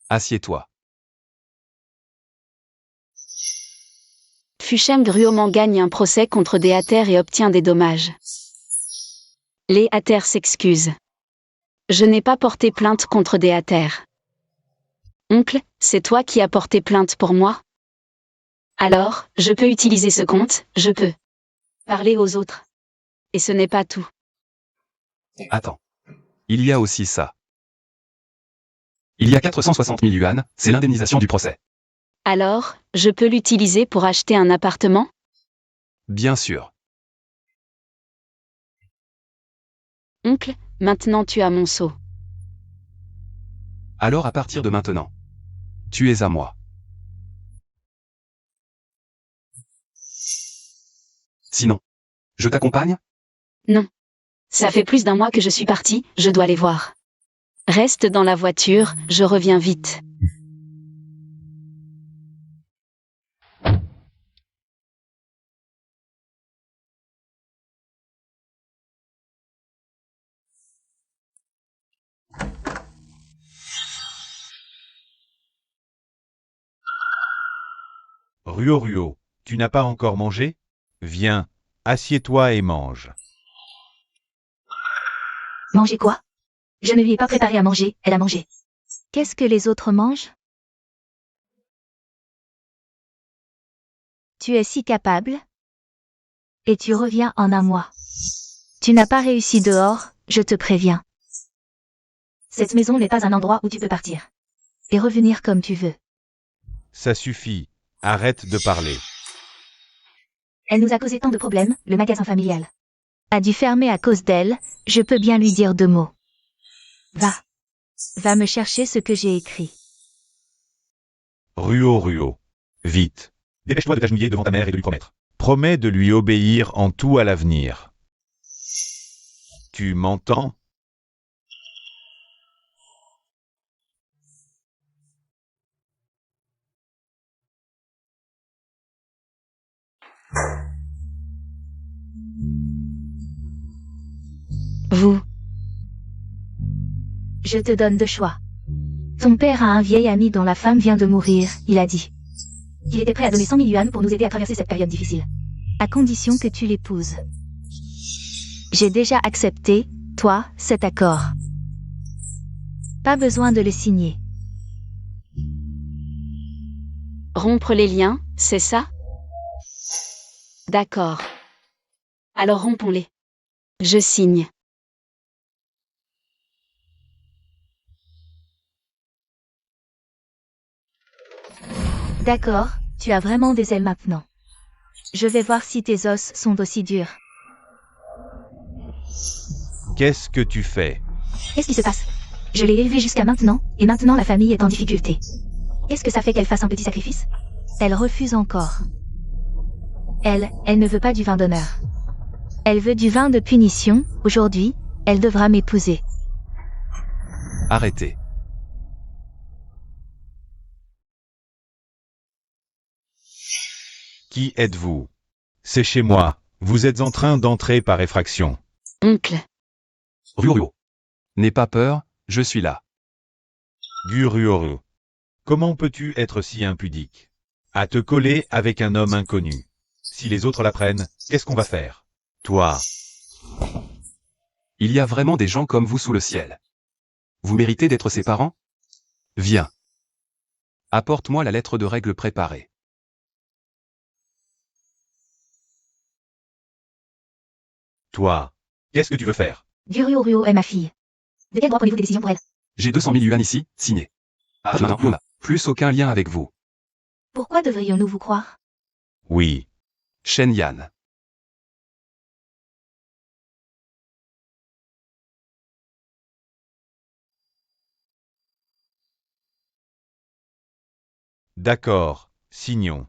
Assieds-toi. Fusheng Ruoman gagne un procès contre des Hatter et obtient des dommages. Les Hatter s'excusent. Je n'ai pas porté plainte contre des Hatter. Oncle, c'est toi qui as porté plainte pour moi? Alors, je peux utiliser ce compte, je peux parler aux autres. Et ce n'est pas tout. Attends. Il y a aussi ça. Il y a 460 000 yuan, c'est l'indemnisation du procès. Alors, je peux l'utiliser pour acheter un appartement? Bien sûr. Oncle, maintenant tu as mon sceau. Alors à partir de maintenant, tu es à moi. Sinon, je t'accompagne? Non. Ça fait plus d'un mois que je suis partie, je dois les voir. Reste dans la voiture, je reviens vite. Ruo, tu n'as pas encore mangé? Viens, assieds-toi et mange. Manger quoi? Je ne lui ai pas préparé à manger, elle a mangé. Qu'est-ce que les autres mangent? Tu es si capable. Et tu reviens en un mois. Tu n'as pas réussi dehors, je te préviens. Cette maison n'est pas un endroit où tu peux partir. Et revenir comme tu veux. Ça suffit. Arrête de parler. Elle nous a causé tant de problèmes, le magasin familial. A dû fermer à cause d'elle, je peux bien lui dire 2 mots. Va. Va me chercher ce que j'ai écrit. Ruo. Vite. Dépêche-toi de t'agenouiller devant ta mère et de lui promettre. Promets de lui obéir en tout à l'avenir. Tu m'entends? Vous. Je te donne 2 choix. Ton père a un vieil ami dont la femme vient de mourir, il a dit. Il était prêt à donner 100 000 yuan pour nous aider à traverser cette période difficile. À condition que tu l'épouses. J'ai déjà accepté, toi, cet accord. Pas besoin de le signer. Rompre les liens, c'est ça? D'accord. Alors rompons-les. Je signe. D'accord, tu as vraiment des ailes maintenant. Je vais voir si tes os sont aussi durs. Qu'est-ce que tu fais? Qu'est-ce qui se passe? Je l'ai élevée jusqu'à maintenant, et maintenant la famille est en difficulté. Qu'est-ce que ça fait qu'elle fasse un petit sacrifice? Elle refuse encore. Elle ne veut pas du vin d'honneur. Elle veut du vin de punition, aujourd'hui, elle devra m'épouser. Arrêtez. Qui êtes-vous? C'est chez moi. Vous êtes en train d'entrer par effraction. Oncle. Ruo. N'aie pas peur, je suis là. Guruoru. Comment peux-tu être si impudique? À te coller avec un homme inconnu. Si les autres l'apprennent, qu'est-ce qu'on va faire? Toi. Il y a vraiment des gens comme vous sous le ciel. Vous méritez d'être ses parents? Viens. Apporte-moi la lettre de règle préparée. Toi. Qu'est-ce que tu veux faire? Ruo est ma fille. De quel droit prenez-vous des décisions pour elle? J'ai 200 000 yuan ici, signé. Ah non, on n'a plus aucun lien avec vous. Pourquoi devrions-nous vous croire? Oui. Shen Yan. D'accord, signons.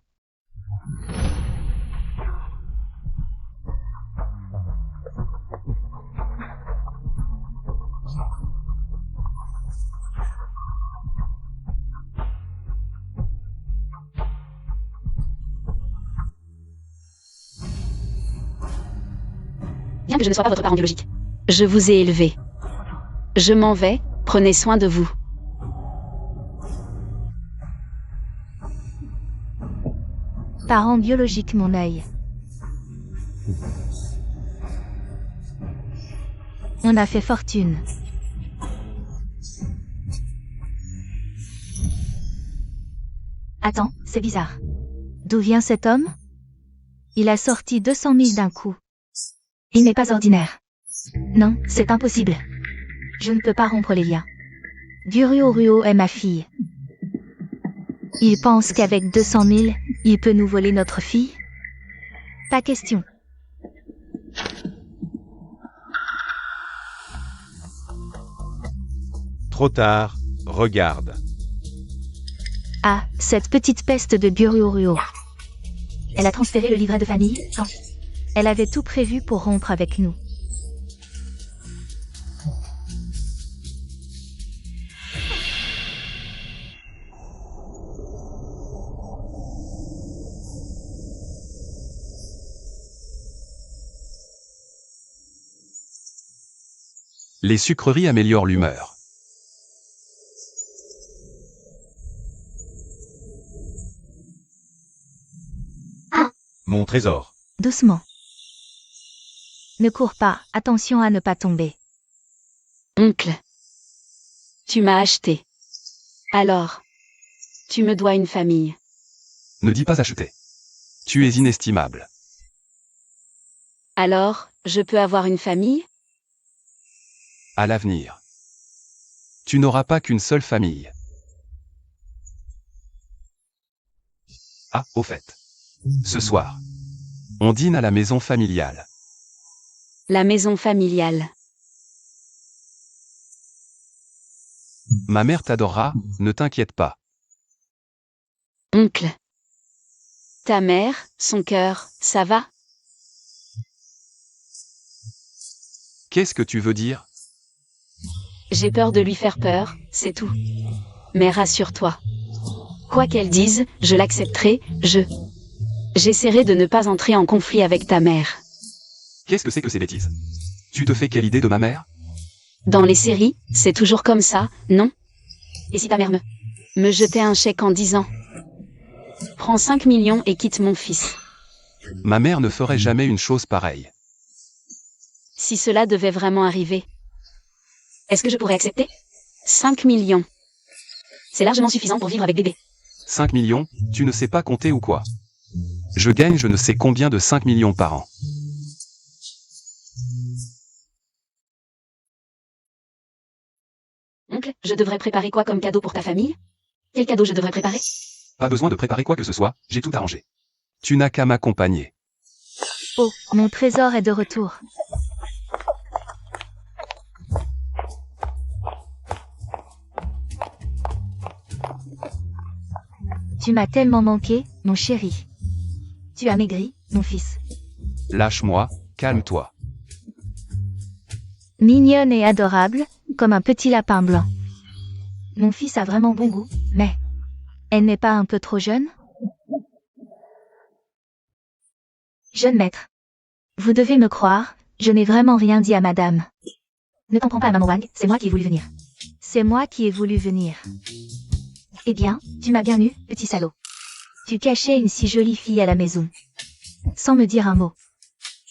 Bien que je ne sois pas votre parent biologique. Je vous ai élevé. Je m'en vais, prenez soin de vous. Parent biologique, mon œil. On a fait fortune. Attends, c'est bizarre. D'où vient cet homme? Il a sorti 200 000 d'un coup. Il n'est pas ordinaire. Non, C'est impossible. je ne peux pas rompre les liens. Ruo est ma fille. Il pense qu'avec 200 000, il peut nous voler notre fille? Pas question. Trop tard, regarde. Ah, cette petite peste de Ruo. Elle a transféré le livret de famille quand? Elle avait tout prévu pour rompre avec nous. Les sucreries améliorent l'humeur. Mon trésor. Doucement. Ne cours pas, attention à ne pas tomber. Oncle. Tu m'as acheté. Alors. Tu me dois une famille. Ne dis pas acheter. Tu es inestimable. Alors, je peux avoir une famille? À l'avenir. Tu n'auras pas qu'une seule famille. Ah, au fait. Ce soir, on dîne à la maison familiale. La maison familiale. Ma mère t'adorera, ne t'inquiète pas. Oncle. Ta mère, son cœur, ça va? Qu'est-ce que tu veux dire? J'ai peur de lui faire peur, c'est tout. Mais rassure-toi. Quoi qu'elle dise, je l'accepterai, J'essaierai de ne pas entrer en conflit avec ta mère. Qu'est-ce que c'est que ces bêtises? Tu te fais quelle idée de ma mère? Dans les séries, c'est toujours comme ça, non? Et si ta mère me jetait un chèque en disant « Prends 5 millions et quitte mon fils ». Ma mère ne ferait jamais une chose pareille. Si cela devait vraiment arriver, est-ce que je pourrais accepter? 5 millions. C'est largement suffisant pour vivre avec bébé. 5 millions, tu ne sais pas compter ou quoi? Je gagne je ne sais combien de 5 millions par an. Oncle, je devrais préparer quoi comme cadeau pour ta famille? Quel cadeau je devrais préparer? Pas besoin de préparer quoi que ce soit, j'ai tout arrangé. Tu n'as qu'à m'accompagner. Oh, mon trésor est de retour. Tu m'as tellement manqué, mon chéri. Tu as maigri, mon fils. Lâche-moi, calme-toi. Mignonne et adorable, comme un petit lapin blanc. Mon fils a vraiment bon goût, mais... Elle n'est pas un peu trop jeune? Jeune maître. Vous devez me croire, je n'ai vraiment rien dit à madame. Ne t'en prends pas à maman Wang, c'est moi qui ai voulu venir. C'est moi qui ai voulu venir. Eh bien, tu m'as bien eu, petit salaud. Tu cachais une si jolie fille à la maison. Sans me dire un mot.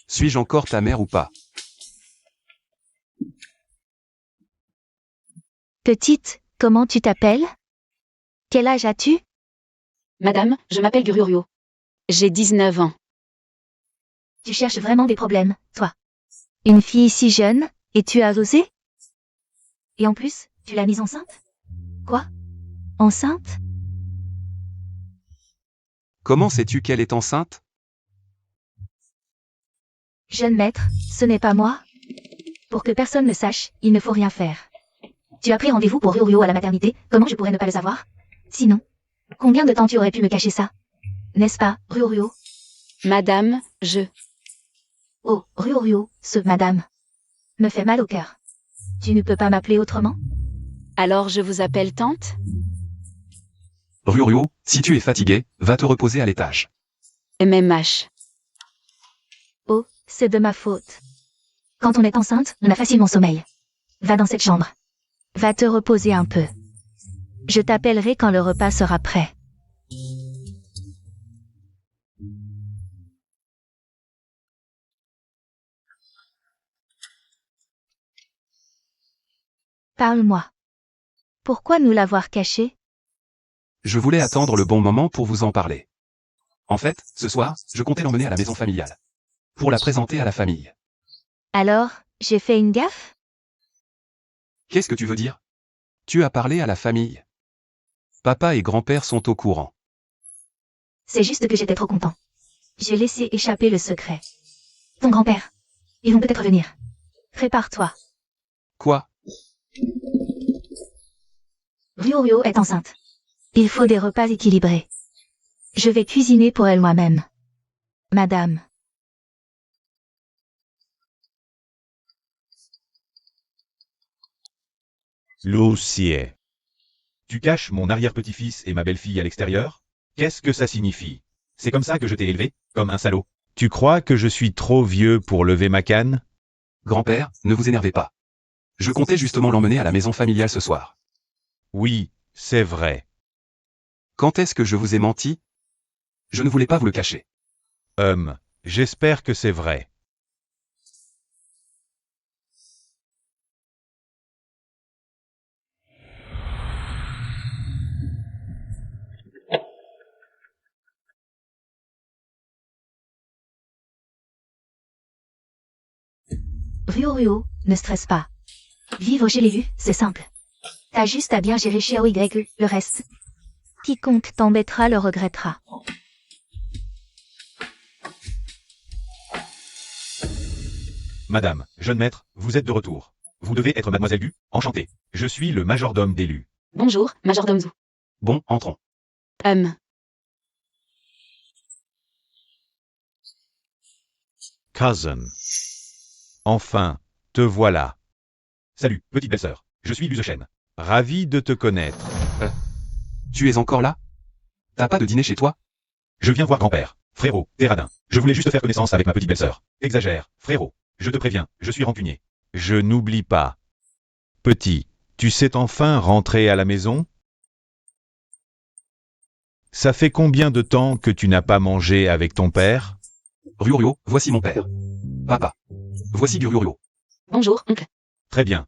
Suis-je encore ta mère ou pas? Petite, comment tu t'appelles? Quel âge as-tu? Madame, je m'appelle Gururio. J'ai 19 ans. Tu cherches vraiment des problèmes, toi. Une fille si jeune, et tu as osé? Et en plus, tu l'as mise enceinte? Quoi? Enceinte? Comment sais-tu qu'elle est enceinte? Jeune maître, ce n'est pas moi. Pour que personne ne sache, il ne faut rien faire. Tu as pris rendez-vous pour Rurio à la maternité, comment je pourrais ne pas le savoir? Sinon, combien de temps tu aurais pu me cacher ça? N'est-ce pas, Rurio? Madame, Oh, Rurio, ce madame. Me fait mal au cœur. Tu ne peux pas m'appeler autrement? Alors je vous appelle tante? Rurio, si tu es fatigué, va te reposer à l'étage. MMH. Oh, c'est de ma faute. Quand on est enceinte, on a facilement sommeil. Va dans cette chambre. Va te reposer un peu. Je t'appellerai quand le repas sera prêt. Parle-moi. Pourquoi nous l'avoir caché? Je voulais attendre le bon moment pour vous en parler. En fait, ce soir, je comptais l'emmener à la maison familiale. Pour la présenter à la famille. Alors, j'ai fait une gaffe? Qu'est-ce que tu veux dire? Tu as parlé à la famille. Papa et grand-père sont au courant. C'est juste que j'étais trop content. J'ai laissé échapper le secret. Ton grand-père. Ils vont peut-être venir. Prépare-toi. Quoi? Rurio est enceinte. Il faut des repas équilibrés. Je vais cuisiner pour elle moi-même. Madame. Lucie. Tu caches mon arrière-petit-fils et ma belle-fille à l'extérieur? Qu'est-ce que ça signifie? C'est comme ça que je t'ai élevé, comme un salaud. Tu crois que je suis trop vieux pour lever ma canne? Grand-père, ne vous énervez pas. Je comptais justement l'emmener à la maison familiale ce soir. Oui, c'est vrai. Quand est-ce que je vous ai menti? Je ne voulais pas vous le cacher. J'espère que c'est vrai. Rurio, ne stresse pas. Vivre chez les Vu, c'est simple. T'as juste à bien gérer chez OY, le reste. Quiconque t'embêtera le regrettera. Madame, jeune maître, vous êtes de retour. Vous devez être mademoiselle Gu, enchanté. Je suis le majordome d'élu. Bonjour, majordome Zhu. Bon, entrons. Cousin. Enfin, te voilà. Salut, petite belle-sœur. Je suis Luzechen. Ravi de te connaître. Tu es encore là? T'as pas de dîner chez toi? Je viens voir grand-père. Frérot, t'es radin. Je voulais juste faire connaissance avec ma petite belle-sœur. Exagère, frérot. Je te préviens, je suis rancunier. Je n'oublie pas. Petit, tu sais enfin rentrer à la maison? Ça fait combien de temps que tu n'as pas mangé avec ton père? Rurio, voici mon père. Papa. Voici du Rurio. Bonjour, oncle. Très bien,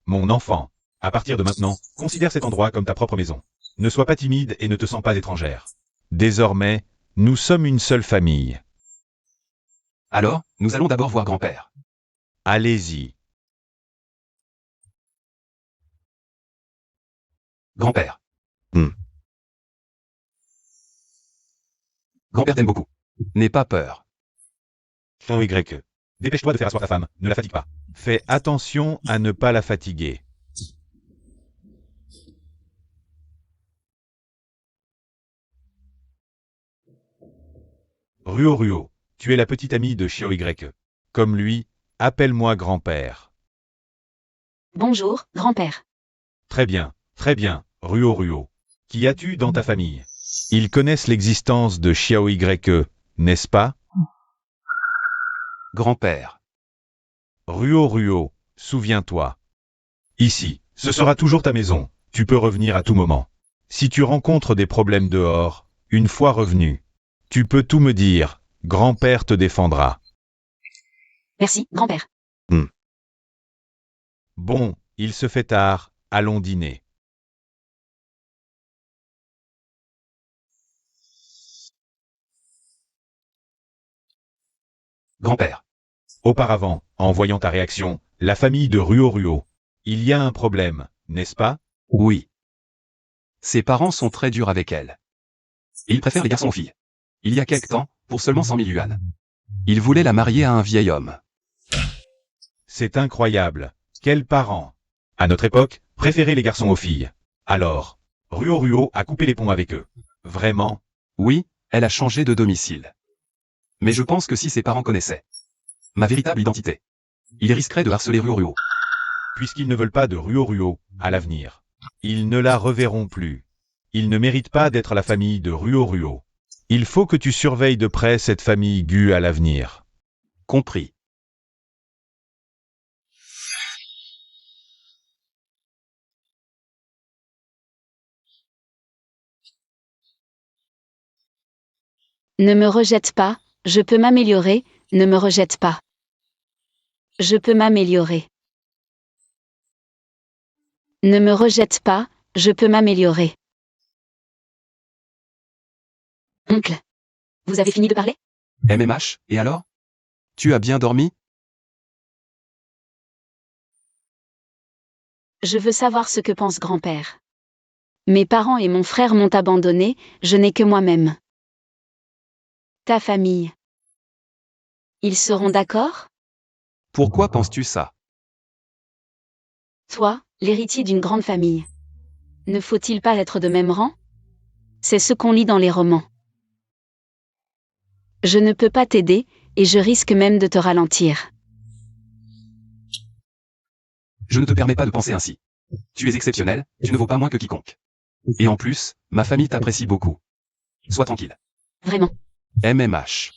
mon enfant. À partir de maintenant, considère cet endroit comme ta propre maison. Ne sois pas timide et ne te sens pas étrangère. Désormais, nous sommes une seule famille. Alors, nous allons d'abord voir grand-père. Allez-y. Grand-père. Grand-père t'aime beaucoup. N'aie pas peur. Y. Dépêche-toi de faire asseoir ta femme, ne la fatigue pas. Fais attention à ne pas la fatiguer. Ruo, tu es la petite amie de Shio Y. Comme lui, appelle-moi grand-père. Bonjour, grand-père. Très bien, Ruo. Qui as-tu dans ta famille? Ils connaissent l'existence de Xiao Y, n'est-ce pas? Grand-père. Ruo, souviens-toi. Ici, ce sera toujours ta maison, tu peux revenir à tout moment. Si tu rencontres des problèmes dehors, une fois revenu, tu peux tout me dire, grand-père te défendra. Merci, grand-père. Bon, il se fait tard, allons dîner. Grand-père. Auparavant, en voyant ta réaction, la famille de Ruo, il y a un problème, n'est-ce pas? Oui. Ses parents sont très durs avec elle. Ils préfèrent les garçons aux filles. Il y a quelque temps, pour seulement 100 000 yuan. Ils voulaient la marier à un vieil homme. C'est incroyable. Quels parents? À notre époque, préférer les garçons aux filles. Alors, Ruo a coupé les ponts avec eux. Vraiment? Oui, elle a changé de domicile. Mais je pense que si ses parents connaissaient ma véritable identité, ils risqueraient de harceler Ruo. Puisqu'ils ne veulent pas de Ruo à l'avenir, ils ne la reverront plus. Ils ne méritent pas d'être la famille de Ruo. Il faut que tu surveilles de près cette famille Gu à l'avenir. Compris. Ne me rejette pas, je peux m'améliorer, ne me rejette pas. Je peux m'améliorer. Ne me rejette pas, je peux m'améliorer. Oncle. Vous avez fini de parler? MMH, et alors? Tu as bien dormi? Je veux savoir ce que pense grand-père. Mes parents et mon frère m'ont abandonné, je n'ai que moi-même. Ta famille. Ils seront d'accord? Pourquoi penses-tu ça? Toi, l'héritier d'une grande famille. Ne faut-il pas être de même rang? C'est ce qu'on lit dans les romans. Je ne peux pas t'aider, et je risque même de te ralentir. Je ne te permets pas de penser ainsi. Tu es exceptionnel, tu ne vaux pas moins que quiconque. Et en plus, ma famille t'apprécie beaucoup. Sois tranquille. Vraiment. MMH.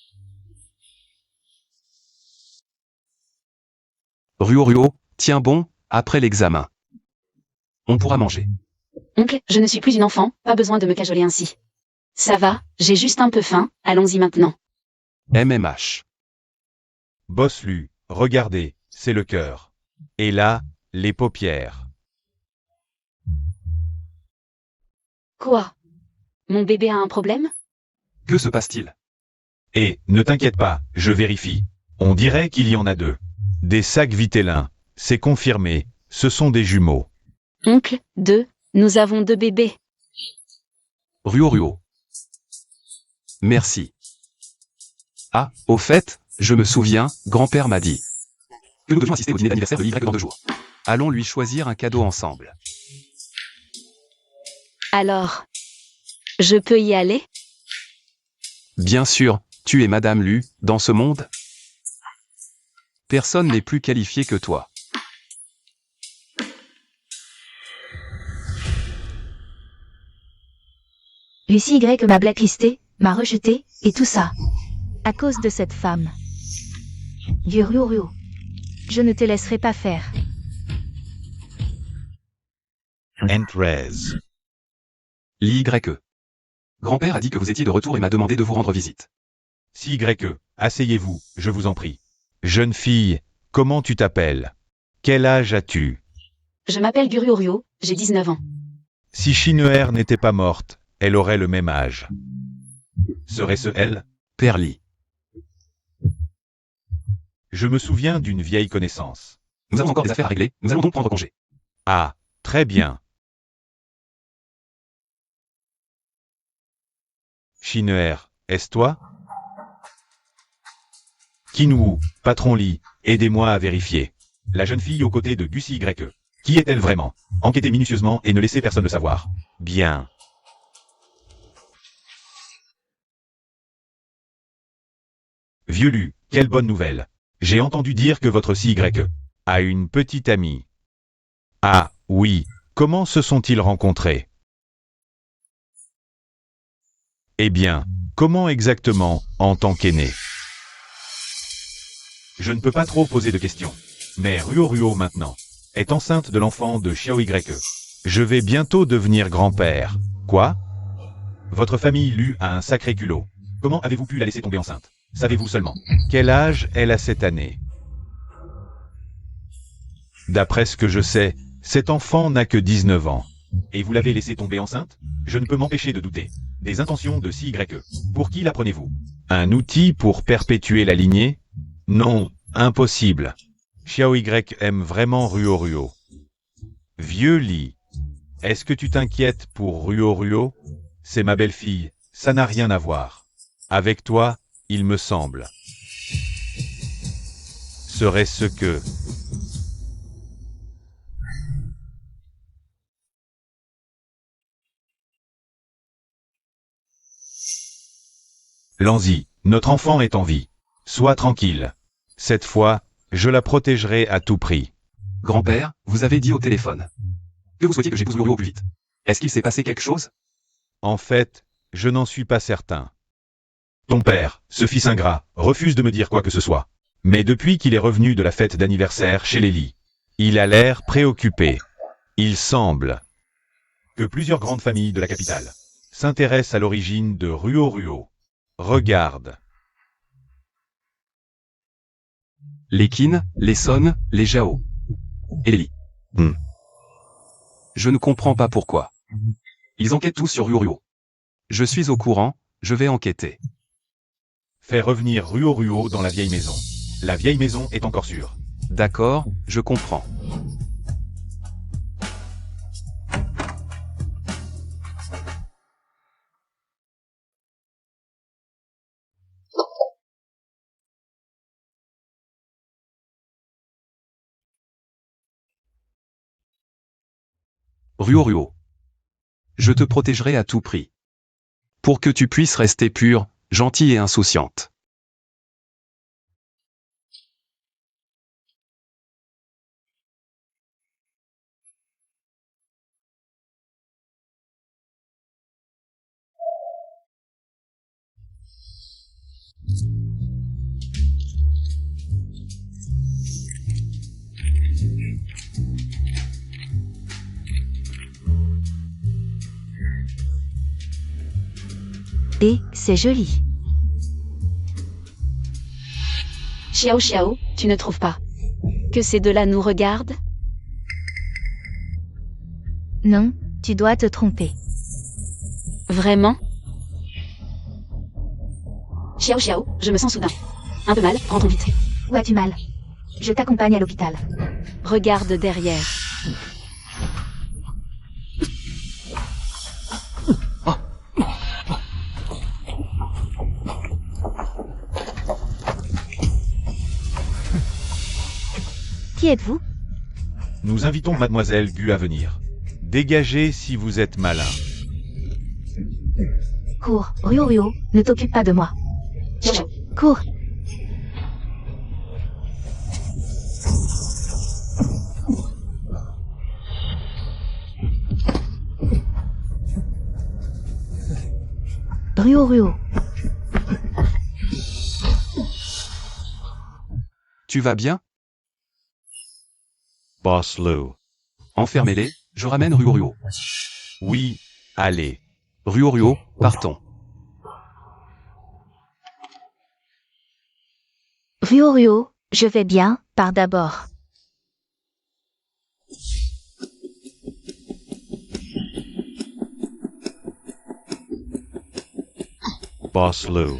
Ruo, tiens bon, après l'examen. On pourra manger. Oncle, je ne suis plus une enfant, pas besoin de me cajoler ainsi. Ça va, j'ai juste un peu faim, allons-y maintenant. MMH. Boss Lu, regardez, c'est le cœur. Et là, les paupières. Quoi? Mon bébé a un problème? Que se passe-t-il? Et, ne t'inquiète pas, je vérifie. On dirait qu'il y en a deux. Des sacs vitellins, c'est confirmé, ce sont des jumeaux. Oncle, nous avons 2 bébés. Ruo. Merci. Ah, au fait, je me souviens, grand-père m'a dit que nous devions assister au dîner d'anniversaire de Y dans 2 jours. Allons lui choisir un cadeau ensemble. Alors, je peux y aller? Bien sûr, tu es Madame Lu, dans ce monde. Personne n'est plus qualifié que toi. Lucie Y m'a blacklisté, m'a rejeté, et tout ça. À cause de cette femme. Vieux Ryo. Je ne te laisserai pas faire. Entrez. L'YE. Grand-père a dit que vous étiez de retour et m'a demandé de vous rendre visite. Si YE, asseyez-vous, je vous en prie. Jeune fille, comment tu t'appelles? Quel âge as-tu? Je m'appelle Gururyo, j'ai 19 ans. Si Shin'er n'était pas morte, elle aurait le même âge. Serait-ce elle? Père Lee. Je me souviens d'une vieille connaissance. Nous avons encore des affaires à régler, nous allons donc prendre congé. Ah, très bien. Shin'er, est-ce toi? Kinwoo, patron Lee, aidez-moi à vérifier. La jeune fille aux côtés de Gus YE. Qui est-elle vraiment? Enquêtez minutieusement et ne laissez personne le savoir. Bien. Vieux Lu, quelle bonne nouvelle. J'ai entendu dire que votre CYE a une petite amie. Ah, oui, comment se sont-ils rencontrés? Eh bien, comment exactement, en tant qu'aîné? Je ne peux pas trop poser de questions. Mais Ryo maintenant est enceinte de l'enfant de Xiao YE. Je vais bientôt devenir grand-père. Quoi? Votre famille Lu a un sacré culot. Comment avez-vous pu la laisser tomber enceinte? Savez-vous seulement quel âge elle a cette année? D'après ce que je sais, cet enfant n'a que 19 ans. Et vous l'avez laissée tomber enceinte? Je ne peux m'empêcher de douter des intentions de CYE. Pour qui la prenez-vous? Un outil pour perpétuer la lignée? Non, impossible. Xiao Y aime vraiment Ryo. Vieux Lee, est-ce que tu t'inquiètes pour Ryo? C'est ma belle-fille, ça n'a rien à voir. Avec toi, il me semble. Serait-ce que... Lanzi, notre enfant est en vie. Sois tranquille. Cette fois, je la protégerai à tout prix. Grand-père, vous avez dit au téléphone que vous souhaitiez que j'épouse Ryo au plus vite. Est-ce qu'il s'est passé quelque chose? En fait, je n'en suis pas certain. Ton père, ce fils ingrat, refuse de me dire quoi que ce soit. Mais depuis qu'il est revenu de la fête d'anniversaire chez les Lee, il a l'air préoccupé. Il semble que plusieurs grandes familles de la capitale s'intéressent à l'origine de Ryo. Regarde. Les Qin, les Son, les Zhao. Et les Lee. Je ne comprends pas pourquoi. Ils enquêtent tous sur Ryo. Je suis au courant, je vais enquêter. Fais revenir Ryo dans la vieille maison. La vieille maison est encore sûre. D'accord, je comprends. Ryo. Je te protégerai à tout prix. Pour que tu puisses rester pure, gentille et insouciante. Et c'est joli. Xiao, tu ne trouves pas que ces deux-là nous regardent? Non, tu dois te tromper. Vraiment? Xiao, je me sens soudain un peu mal, rentrons vite. Où as-tu mal? Je t'accompagne à l'hôpital. Regarde derrière. Qui êtes-vous? Nous invitons Mademoiselle Gu à venir. Dégagez si vous êtes malin. Cours, Ryo, ne t'occupe pas de moi. Cours. Ryo. Tu vas bien? Boss Lou. Enfermez-les, je ramène Ryo. Oui, allez. Ryo, partons. Ryo, je vais bien, pars d'abord. Boss Lou.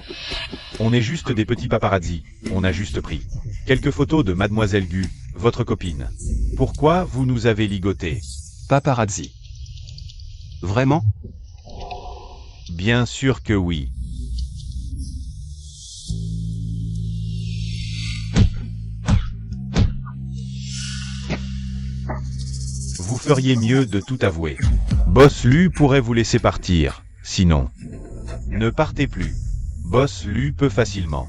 On est juste des petits paparazzi, on a juste pris quelques photos de Mademoiselle Gu, votre copine. Pourquoi vous nous avez ligoté? Paparazzi. Vraiment? Bien sûr que oui. Vous feriez mieux de tout avouer. Boss Lu pourrait vous laisser partir, sinon. Ne partez plus. Boss Lu peut facilement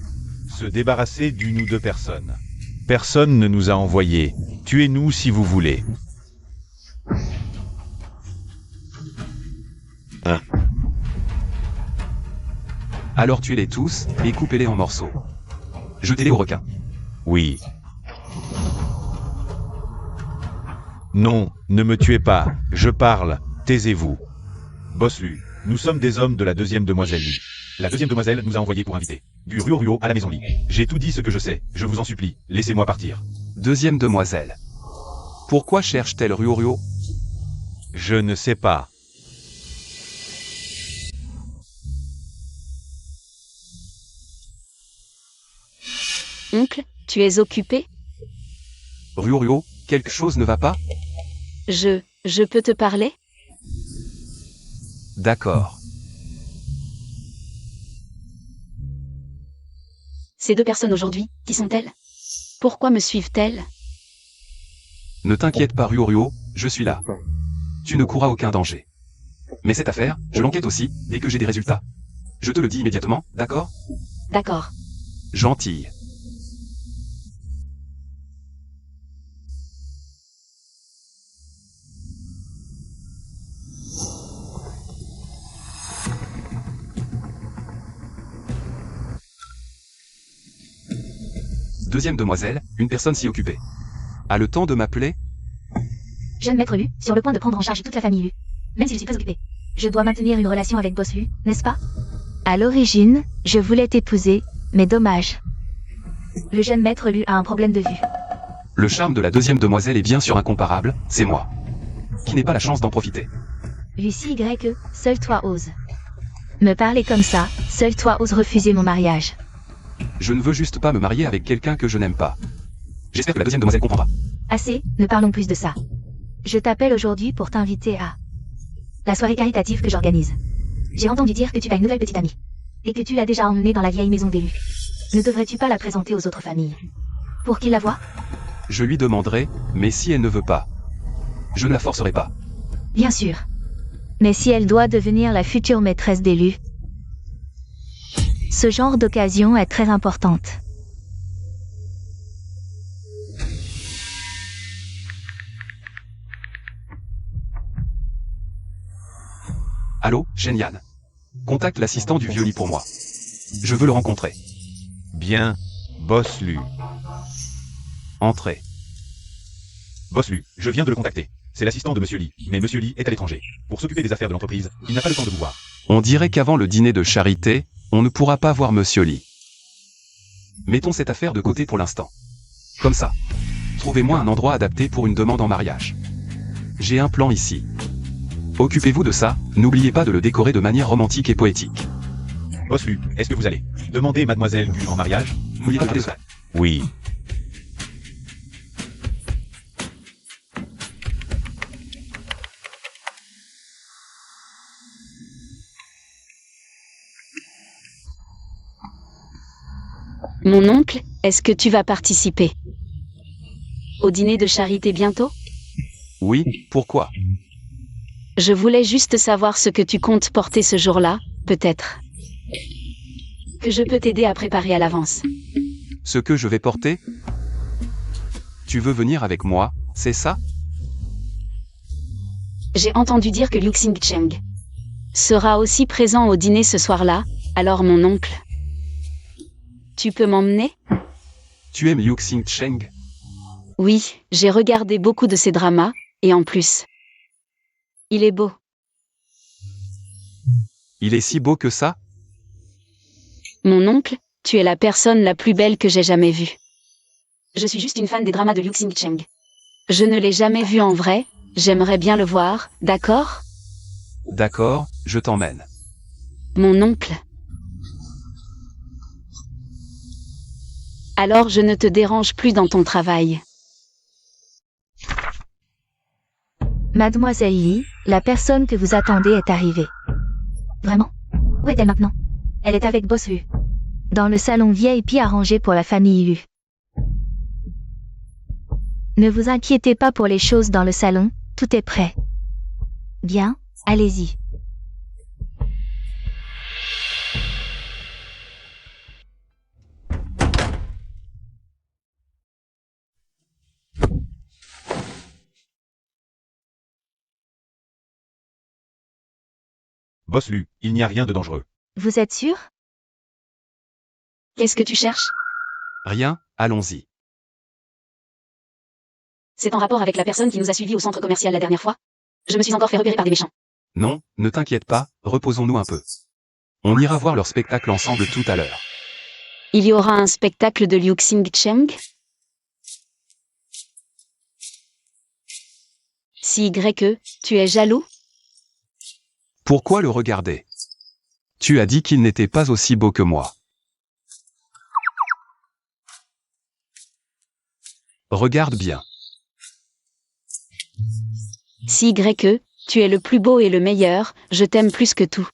se débarrasser d'une ou deux personnes. Personne ne nous a envoyés. Tuez-nous si vous voulez. Alors tuez-les tous, et coupez-les en morceaux. Jetez-les aux requins. Oui. Non, ne me tuez pas, je parle, taisez-vous. Boss Lu, nous sommes des hommes de la deuxième demoiselle Li. La deuxième demoiselle nous a envoyés pour inviter du Ryo à la maison Li. J'ai tout dit ce que je sais, je vous en supplie, laissez-moi partir. Deuxième demoiselle. Pourquoi cherche-t-elle Ryo? Je ne sais pas. Oncle, tu es occupé? Ryo, quelque chose ne va pas? Je peux te parler? D'accord. Ces deux personnes aujourd'hui, qui sont-elles? Pourquoi me suivent-elles? Ne t'inquiète pas Ryo, je suis là. Tu ne courras aucun danger. Mais cette affaire, je l'enquête aussi, dès que j'ai des résultats. Je te le dis immédiatement, d'accord? D'accord. Gentille. Deuxième demoiselle, une personne s'y occupait. A le temps de m'appeler? Jeune maître Lu, sur le point de prendre en charge toute la famille Lu. Même si je suis très occupée. Je dois maintenir une relation avec Boss Lu, n'est-ce pas? À l'origine, je voulais t'épouser, mais dommage. Le jeune maître Lu a un problème de vue. Le charme de la deuxième demoiselle est bien sûr incomparable, c'est moi. Qui n'ai pas la chance d'en profiter. Lucie Y, seul toi oses. Me parler comme ça, seul toi oses refuser mon mariage. Je ne veux juste pas me marier avec quelqu'un que je n'aime pas. J'espère que la deuxième demoiselle comprendra. Assez, ne parlons plus de ça. Je t'appelle aujourd'hui pour t'inviter à... La soirée caritative que j'organise. J'ai entendu dire que tu as une nouvelle petite amie. Et que tu l'as déjà emmenée dans la vieille maison d'élus. Ne devrais-tu pas la présenter aux autres familles? Pour qu'ils la voient? Je lui demanderai, mais si elle ne veut pas, je ne la forcerai pas. Bien sûr. Mais si elle doit devenir la future maîtresse d'élu, ce genre d'occasion est très importante. Allô, Shen-Yan. Contacte l'assistant du vieux lit pour moi. Je veux le rencontrer. Bien, Boss Lu. Entrez. Boss Lu, je viens de le contacter. C'est l'assistant de Monsieur Li, mais Monsieur Li est à l'étranger. Pour s'occuper des affaires de l'entreprise, il n'a pas le temps de vous voir. On dirait qu'avant le dîner de charité, on ne pourra pas voir Monsieur Li. Mettons cette affaire de côté pour l'instant. Comme ça. Trouvez-moi un endroit adapté pour une demande en mariage. J'ai un plan ici. Occupez-vous de ça, n'oubliez pas de le décorer de manière romantique et poétique. Boss Lu, est-ce que vous allez demander Mademoiselle Gu en mariage? N'oubliez pas de parler de ça. Oui. Mon oncle, est-ce que tu vas participer? au dîner de charité bientôt? Oui, pourquoi? Je voulais juste savoir ce que tu comptes porter ce jour-là, peut-être. Que je peux t'aider à préparer à l'avance. Ce que je vais porter? Tu veux venir avec moi, c'est ça? J'ai entendu dire que Liu Xingcheng sera aussi présent au dîner ce soir-là, alors mon oncle. Tu peux m'emmener? Tu aimes Liu Xingcheng? Oui, j'ai regardé beaucoup de ses dramas, et en plus, il est beau. Il est si beau que ça? Mon oncle, tu es la personne la plus belle que j'ai jamais vue. Je suis juste une fan des dramas de Liu Xingcheng. Je ne l'ai jamais vu en vrai, j'aimerais bien le voir, d'accord? D'accord, je t'emmène. Mon oncle. Alors je ne te dérange plus dans ton travail. Mademoiselle Yi, la personne que vous attendez est arrivée. Vraiment? Où est-elle maintenant? Elle est avec Boss Wu. Dans le salon VIP arrangé pour la famille Yu. Ne vous inquiétez pas pour les choses dans le salon, tout est prêt. Bien, allez-y. Boss Lu, il n'y a rien de dangereux. Vous êtes sûr? Qu'est-ce que tu cherches? Rien, allons-y. C'est en rapport avec la personne qui nous a suivis au centre commercial la dernière fois? Je me suis encore fait repérer par des méchants. Non, ne t'inquiète pas, reposons-nous un peu. On ira voir leur spectacle ensemble tout à l'heure. Il y aura un spectacle de Liu Xingcheng? Si Y, tu es jaloux? Pourquoi le regarder? Tu as dit qu'il n'était pas aussi beau que moi. Regarde bien. Si Y, tu es le plus beau et le meilleur, je t'aime plus que tout.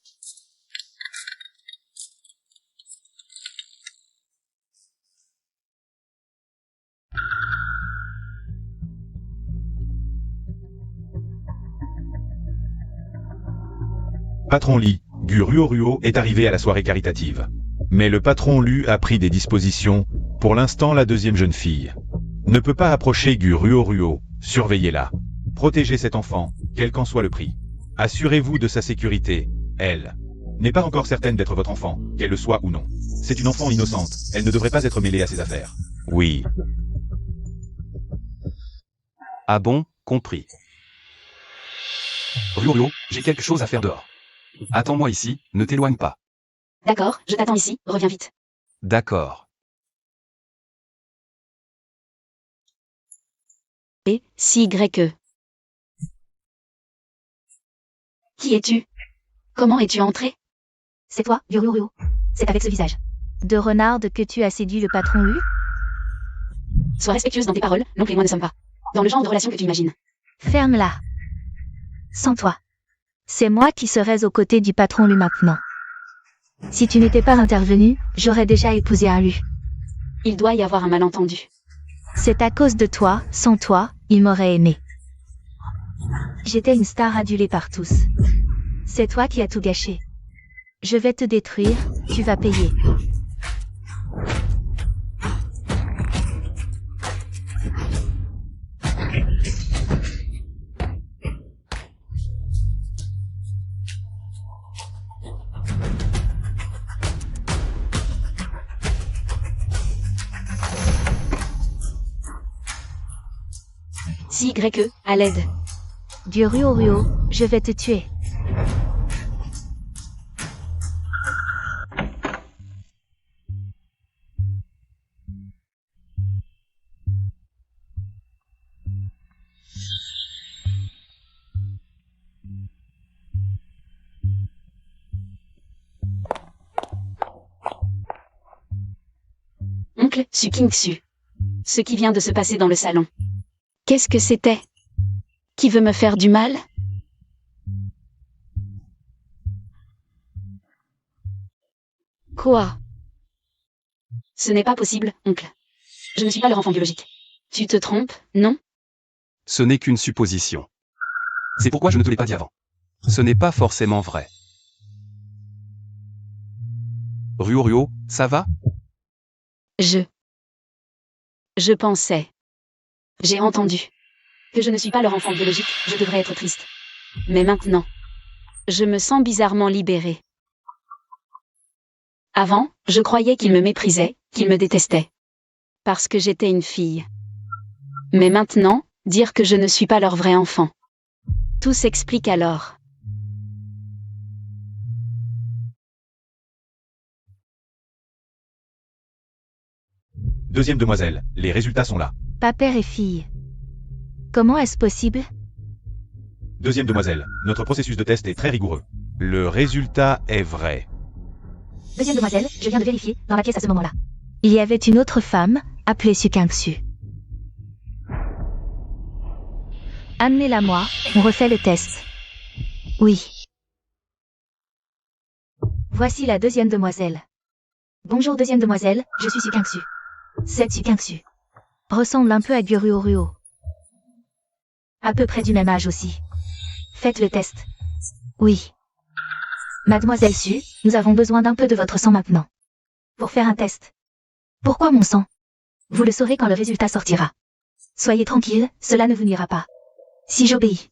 Patron Li, Gu Ruo est arrivé à la soirée caritative. Mais le patron Lu a pris des dispositions. Pour l'instant, la deuxième jeune fille ne peut pas approcher Gu Ruo. Surveillez-la. Protégez cet enfant, quel qu'en soit le prix. Assurez-vous de sa sécurité. Elle n'est pas encore certaine d'être votre enfant, qu'elle le soit ou non. C'est une enfant innocente, elle ne devrait pas être mêlée à ses affaires. Oui. Ah bon, compris. Ruo, j'ai quelque chose à faire dehors. Attends-moi ici, ne t'éloigne pas. D'accord, je t'attends ici, reviens vite. D'accord. Et, si Y. Qui es-tu? Comment es-tu entré? C'est toi, Yu. C'est avec ce visage. De renard que tu as séduit le patron Yu? Sois respectueuse dans tes paroles, l'oncle et moi ne sommes pas dans le genre de relation que tu imagines. Ferme-la. Sans toi. C'est moi qui serais aux côtés du patron Lu maintenant. Si tu n'étais pas intervenu, j'aurais déjà épousé un Lu. Il doit y avoir un malentendu. C'est à cause de toi, sans toi, il m'aurait aimé. J'étais une star adulée par tous. C'est toi qui as tout gâché. Je vais te détruire, tu vas payer. Si Y, à l'aide. Du Ruo, je vais te tuer. Oncle, Su King-Su. Ce qui vient de se passer dans le salon. Qu'est-ce que c'était? Qui veut me faire du mal? Quoi? Ce n'est pas possible, oncle. Je ne suis pas leur enfant biologique. Tu te trompes, non? Ce n'est qu'une supposition. C'est pourquoi je ne te l'ai pas dit avant. Ce n'est pas forcément vrai. Ryurio, ça va? Je pensais. J'ai entendu. Que je ne suis pas leur enfant biologique, je devrais être triste. Mais maintenant, je me sens bizarrement libérée. Avant, je croyais qu'ils me méprisaient, qu'ils me détestaient. Parce que j'étais une fille. Mais maintenant, dire que je ne suis pas leur vrai enfant. Tout s'explique alors. Deuxième demoiselle, les résultats sont là. Pas père et fille. Comment est-ce possible? Deuxième demoiselle, notre processus de test est très rigoureux. Le résultat est vrai. Deuxième demoiselle, je viens de vérifier, dans la pièce à ce moment-là. Il y avait une autre femme, appelée Sukinksu. Amenez-la moi, on refait le test. Oui. Voici la deuxième demoiselle. Bonjour deuxième demoiselle, je suis Sukinksu. Cette Sukinksu. Ressemble un peu à Gyuruo. À peu près du même âge aussi. Faites le test. Oui. Mademoiselle Su, nous avons besoin d'un peu de votre sang maintenant. Pour faire un test. Pourquoi mon sang? Vous le saurez quand le résultat sortira. Soyez tranquille, cela ne vous nuira pas. Si j'obéis.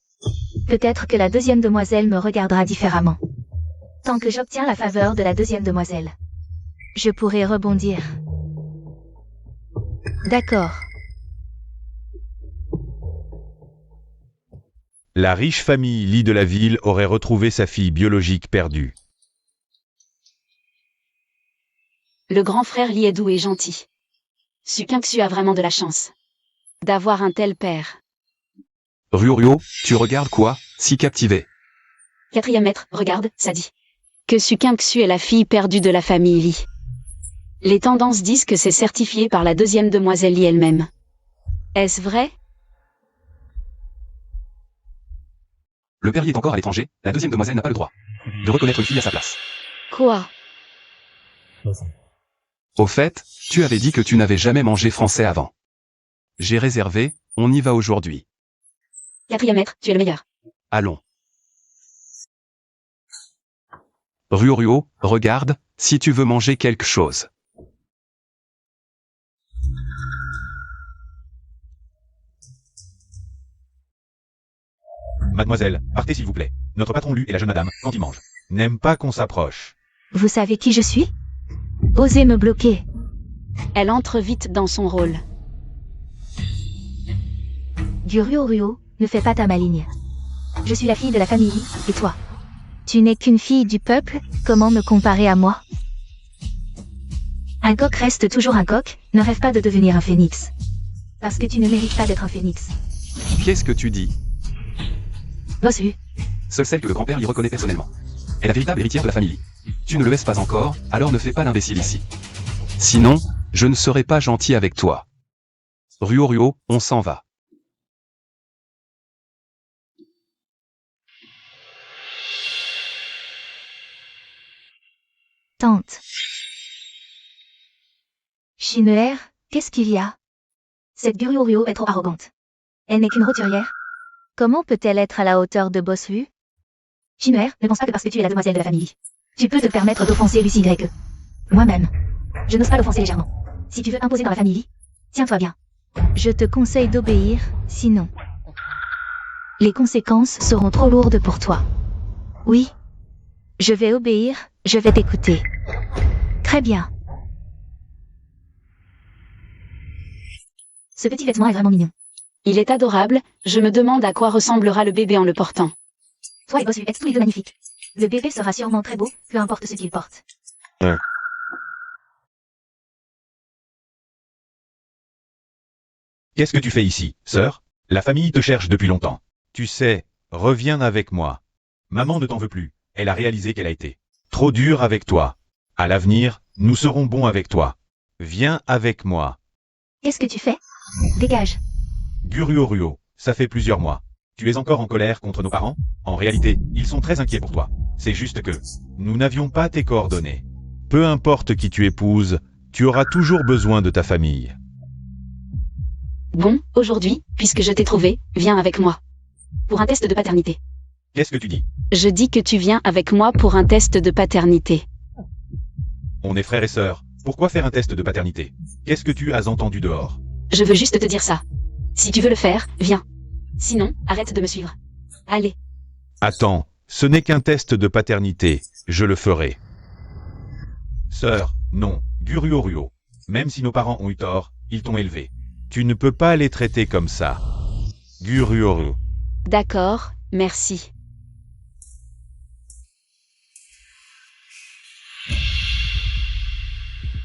Peut-être que la deuxième demoiselle me regardera différemment. Tant que j'obtiens la faveur de la deuxième demoiselle. Je pourrai rebondir. D'accord. La riche famille Lee de la ville aurait retrouvé sa fille biologique perdue. Le grand frère Lee est doux et gentil. Sukinksu a vraiment de la chance. D'avoir un tel père. Ryurio, tu regardes quoi, si captivé? Quatrième maître, regarde, ça dit. Que Sukinksu est la fille perdue de la famille Lee. Les tendances disent que c'est certifié par la deuxième demoiselle Lee elle-même. Est-ce vrai? Le père Lee est encore à l'étranger, la deuxième demoiselle n'a pas le droit de reconnaître une fille à sa place. Quoi? Au fait, tu avais dit que tu n'avais jamais mangé français avant. J'ai réservé, on y va aujourd'hui. Quatrième maître, tu es le meilleur. Allons. Ryurio, regarde, si tu veux manger quelque chose. Mademoiselle, partez s'il vous plaît. Notre patron Lu et la jeune madame, quand ils mangent, n'aiment pas qu'on s'approche. Vous savez qui je suis? Osez me bloquer. Elle entre vite dans son rôle. Gyuruo, ne fais pas ta maligne. Je suis la fille de la famille Lee, et toi? Tu n'es qu'une fille du peuple, comment me comparer à moi? Un coq reste toujours un coq, ne rêve pas de devenir un phénix. Parce que tu ne mérites pas d'être un phénix. Qu'est-ce que tu dis? Bossu. Seule celle que le grand-père y reconnaît personnellement. Est la véritable héritière de la famille. Tu ne le laisses pas encore, alors ne fais pas l'imbécile ici. Sinon, je ne serai pas gentil avec toi. Ryurio, on s'en va. Tante. Shinner, qu'est-ce qu'il y a? Cette Gyuruo est trop arrogante. Elle n'est qu'une roturière. Comment peut-elle être à la hauteur de Bossu? Shinner, ne pense pas que parce que tu es la demoiselle de la famille, tu peux te permettre d'offenser Lucie Y. Moi-même. Je n'ose pas l'offenser légèrement. Si tu veux imposer dans la famille, tiens-toi bien. Je te conseille d'obéir, sinon. Les conséquences seront trop lourdes pour toi. Oui. Je vais obéir, je vais t'écouter. Très bien. Ce petit vêtement est vraiment mignon. Il est adorable, je me demande à quoi ressemblera le bébé en le portant. Toi et Bossu êtes tous les deux magnifiques. Le bébé sera sûrement très beau, peu importe ce qu'il porte. Ouais. Qu'est-ce que tu fais ici, sœur? La famille te cherche depuis longtemps. Tu sais, reviens avec moi. Maman ne t'en veut plus, elle a réalisé qu'elle a été trop dure avec toi. À l'avenir, nous serons bons avec toi. Viens avec moi. Qu'est-ce que tu fais? Dégage. Gyuruo, ça fait plusieurs mois. Tu es encore en colère contre nos parents? En réalité, ils sont très inquiets pour toi. C'est juste que nous n'avions pas tes coordonnées. Peu importe qui tu épouses, tu auras toujours besoin de ta famille. Bon, aujourd'hui, puisque je t'ai trouvé, viens avec moi. Pour un test de paternité. Qu'est-ce que tu dis? Je dis que tu viens avec moi pour un test de paternité. On est frères et sœurs. Pourquoi faire un test de paternité? Qu'est-ce que tu as entendu dehors? Je veux juste te dire ça. Si tu veux le faire, viens. Sinon, arrête de me suivre. Allez. Attends, ce n'est qu'un test de paternité, je le ferai. Sœur, non, Guruoruo. Même si nos parents ont eu tort, ils t'ont élevé. Tu ne peux pas les traiter comme ça. Guruoruo. D'accord, merci.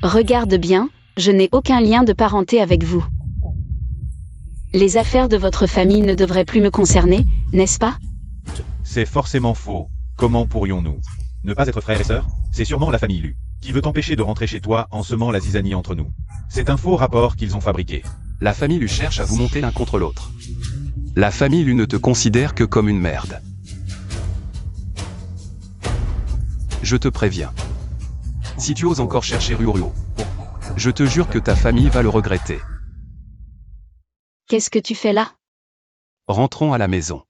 Regarde bien, je n'ai aucun lien de parenté avec vous. Les affaires de votre famille ne devraient plus me concerner, n'est-ce pas? C'est forcément faux. Comment pourrions-nous ne pas être frères et sœurs? C'est sûrement la famille Lu, qui veut t'empêcher de rentrer chez toi en semant la zizanie entre nous. C'est un faux rapport qu'ils ont fabriqué. La famille Lu cherche à vous monter l'un contre l'autre. La famille Lu ne te considère que comme une merde. Je te préviens. Si tu oses encore chercher Ruoruo, je te jure que ta famille va le regretter. Qu'est-ce que tu fais là? Rentrons à la maison.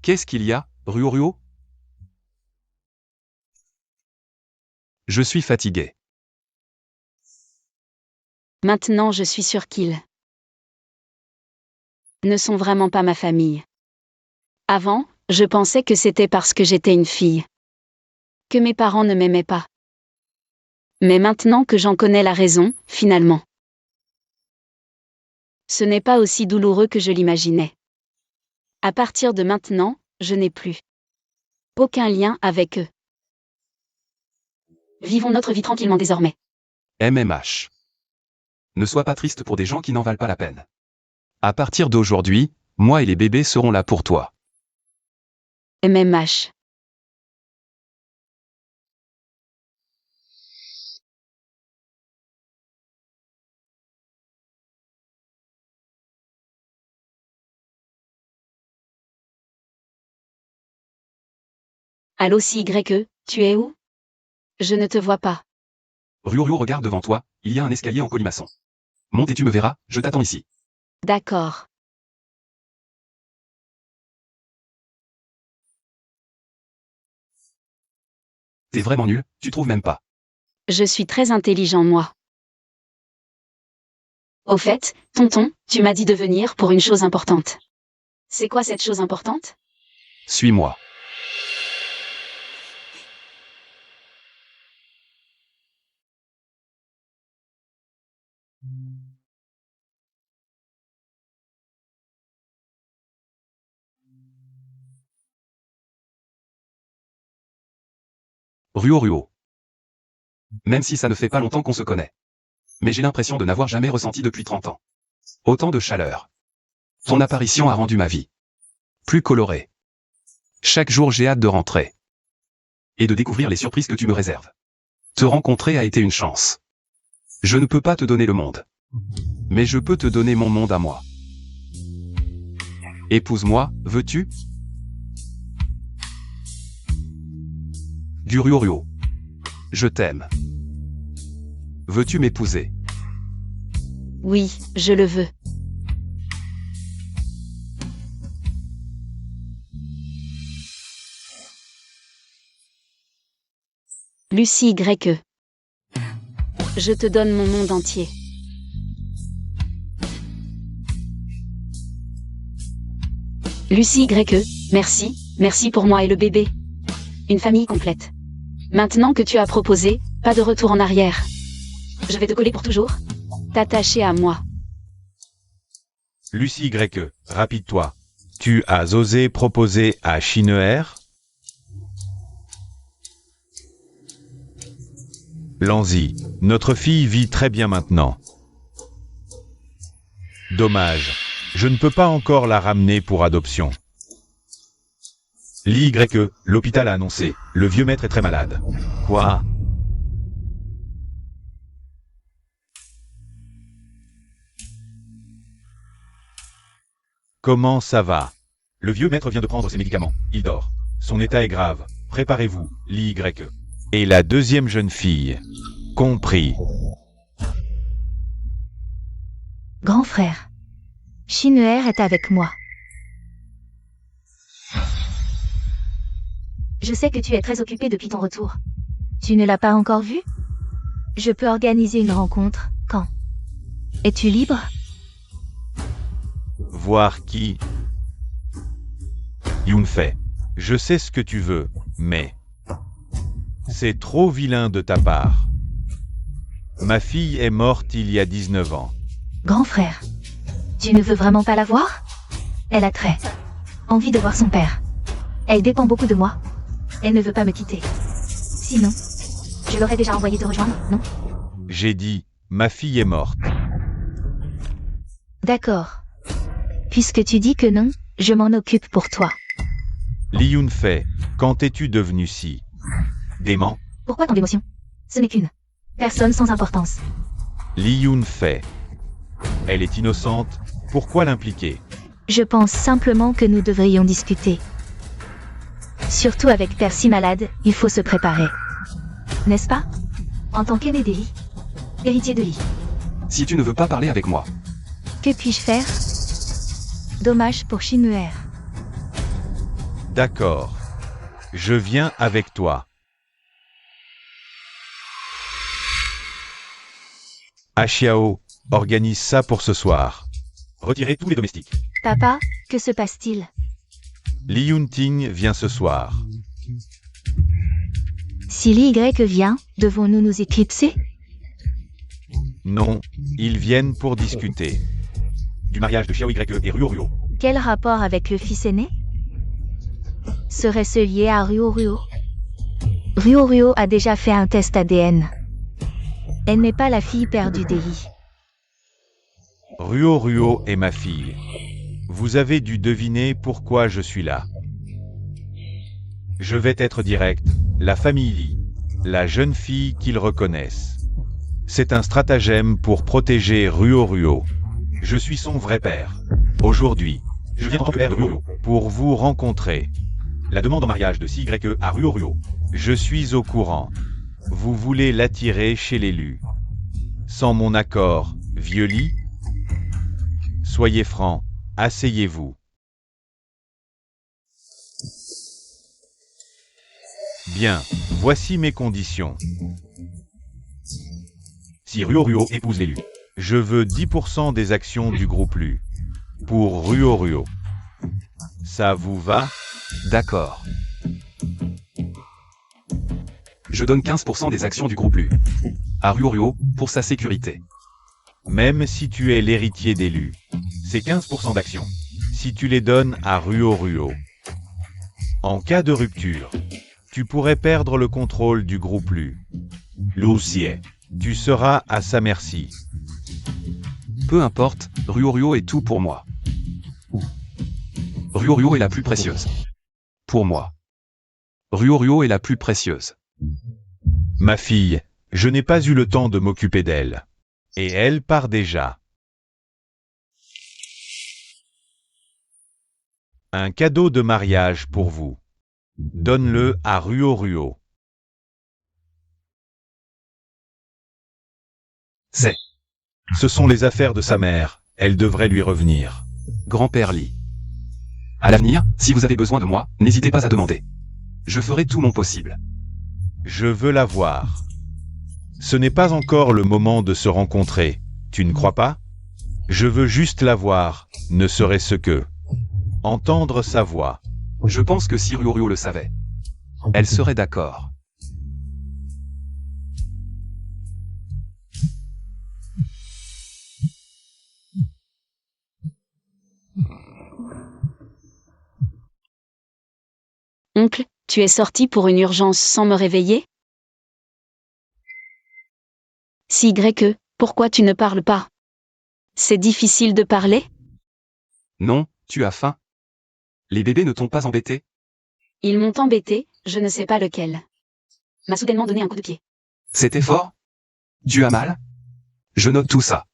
Qu'est-ce qu'il y a, Ruoruo? Je suis fatigué. Maintenant je suis sûre qu'ils ne sont vraiment pas ma famille. Avant, je pensais que c'était parce que j'étais une fille. Que mes parents ne m'aimaient pas. Mais maintenant que j'en connais la raison, finalement. Ce n'est pas aussi douloureux que je l'imaginais. À partir de maintenant, je n'ai plus aucun lien avec eux. Vivons notre vie tranquillement désormais. MMH. Ne sois pas triste pour des gens qui n'en valent pas la peine. À partir d'aujourd'hui, moi et les bébés seront là pour toi. MMH. Allô CYE, tu es où? Je ne te vois pas. Ruoruo, regarde devant toi, il y a un escalier en colimaçon. Monte et tu me verras, je t'attends ici. D'accord. T'es vraiment nul, tu trouves même pas. Je suis très intelligent moi. Au fait, tonton, tu m'as dit de venir pour une chose importante. C'est quoi cette chose importante? Suis-moi. Ruoruo. Même si ça ne fait pas longtemps qu'on se connaît. Mais j'ai l'impression de n'avoir jamais ressenti depuis 30 ans. Autant de chaleur. Ton apparition a rendu ma vie plus colorée. Chaque jour j'ai hâte de rentrer. Et de découvrir les surprises que tu me réserves. Te rencontrer a été une chance. Je ne peux pas te donner le monde. Mais je peux te donner mon monde à moi. Épouse-moi, veux-tu? Guruoruo. Je t'aime. Veux-tu m'épouser? Oui, je le veux. Lucie YE. Je te donne mon monde entier. Lucie YE, merci pour moi et le bébé. Une famille complète. Maintenant que tu as proposé, pas de retour en arrière. Je vais te coller pour toujours. T'attacher à moi. Lucie YE, rapide-toi. Tu as osé proposer à Shineer? Lanzi, notre fille vit très bien maintenant. Dommage, je ne peux pas encore la ramener pour adoption. L'YE, l'hôpital a annoncé, le vieux maître est très malade. Quoi? Comment ça va? Le vieux maître vient de prendre ses médicaments. Il dort. Son état est grave. Préparez-vous, l'Y. Et la deuxième jeune fille. Compris. Grand frère. Shin'er est avec moi. Je sais que tu es très occupé depuis ton retour. Tu ne l'as pas encore vu? Je peux organiser une rencontre. Quand? Es-tu libre? Voir qui? Yunfei. Je sais ce que tu veux, mais... C'est trop vilain de ta part. Ma fille est morte il y a 19 ans. Grand frère. Tu ne veux vraiment pas la voir? Elle a très envie de voir son père. Elle dépend beaucoup de moi. Elle ne veut pas me quitter. Sinon, je l'aurais déjà envoyé te rejoindre, non? J'ai dit, ma fille est morte. D'accord. Puisque tu dis que non, je m'en occupe pour toi. Li Yunfei, quand es-tu devenu si dément? Pourquoi tant d'émotion? Ce n'est qu'une personne sans importance. Li Yunfei. Elle est innocente, pourquoi l'impliquer? Je pense simplement que nous devrions discuter. Surtout avec Père si malade, il faut se préparer. N'est-ce pas? En tant qu'aîné d'Eli, héritier de Li. Si tu ne veux pas parler avec moi, Que puis-je faire? Dommage pour Shin'er. D'accord. Je viens avec toi. Achiao, organise ça pour ce soir. Retirez tous les domestiques. Papa, que se passe-t-il? Li Yunting vient ce soir. Si l'Y vient, devons-nous nous éclipser? Non, ils viennent pour discuter. Du mariage de Xiao YE et Ruo. Quel rapport avec le fils aîné? Serait-ce lié à Ruo? Ruo a déjà fait un test ADN. Elle n'est pas la fille perdue d'Eli. Ruo est ma fille. Vous avez dû deviner pourquoi je suis là. Je vais être direct. La famille Li. La jeune fille qu'ils reconnaissent. C'est un stratagème pour protéger Ruo. Je suis son vrai père. Aujourd'hui, je viens rendre père de Ruo pour vous rencontrer. La demande en mariage de CYE à Ruo. Je suis au courant. Vous voulez l'attirer chez l'élu. Sans mon accord, vieux Li? Soyez franc, asseyez-vous. Bien, voici mes conditions. Si Ruo épouse l'élu, je veux 10% des actions du groupe Lu. Pour Ruo. Ça vous va? d'accord. Je donne 15% des actions du groupe Lu à Ruo pour sa sécurité. Même si tu es l'héritier d'élu, c'est 15% d'actions. Si tu les donnes à Ruo. En cas de rupture, tu pourrais perdre le contrôle du groupe Lu. Lucie, tu seras à sa merci. Peu importe, Ruo est tout pour moi. Ruo est la plus précieuse. Pour moi. Ruo est la plus précieuse. Ma fille, je n'ai pas eu le temps de m'occuper d'elle. Et elle part déjà. Un cadeau de mariage pour vous. Donne-le à Ruo. Ce sont les affaires de sa mère, elle devrait lui revenir. Grand-père Li. À l'avenir, si vous avez besoin de moi, n'hésitez pas à demander. Je ferai tout mon possible. Je veux la voir. Ce n'est pas encore le moment de se rencontrer, tu ne crois pas? Je veux juste la voir, ne serait-ce que entendre sa voix. Je pense que si Ruo le savait, elle serait d'accord. Oncle, tu es sorti pour une urgence sans me réveiller? Si YE, pourquoi tu ne parles pas? C'est difficile de parler? Non, tu as faim? Les bébés ne t'ont pas embêté? Ils m'ont embêté, je ne sais pas lequel. M'a soudainement donné un coup de pied. C'était fort? Tu as mal? Je note tout ça.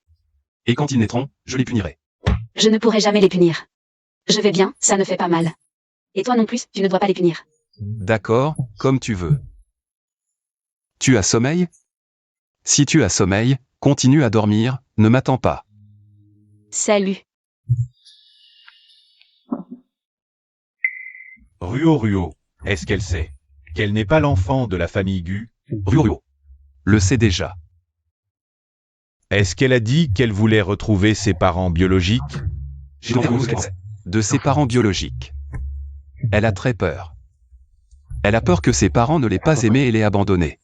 Et quand ils naîtront, je les punirai. Je ne pourrai jamais les punir. Je vais bien, ça ne fait pas mal. Et toi non plus, tu ne dois pas les punir. D'accord, comme tu veux. Tu as sommeil? Si tu as sommeil, continue à dormir, ne m'attends pas. Salut. Ruo, est-ce qu'elle sait qu'elle n'est pas l'enfant de la famille Gu? Ruo. Le sait déjà. Est-ce qu'elle a dit qu'elle voulait retrouver ses parents biologiques? De ses parents biologiques. Elle a très peur. Elle a peur que ses parents ne l'aient pas aimée et l'aient abandonnée.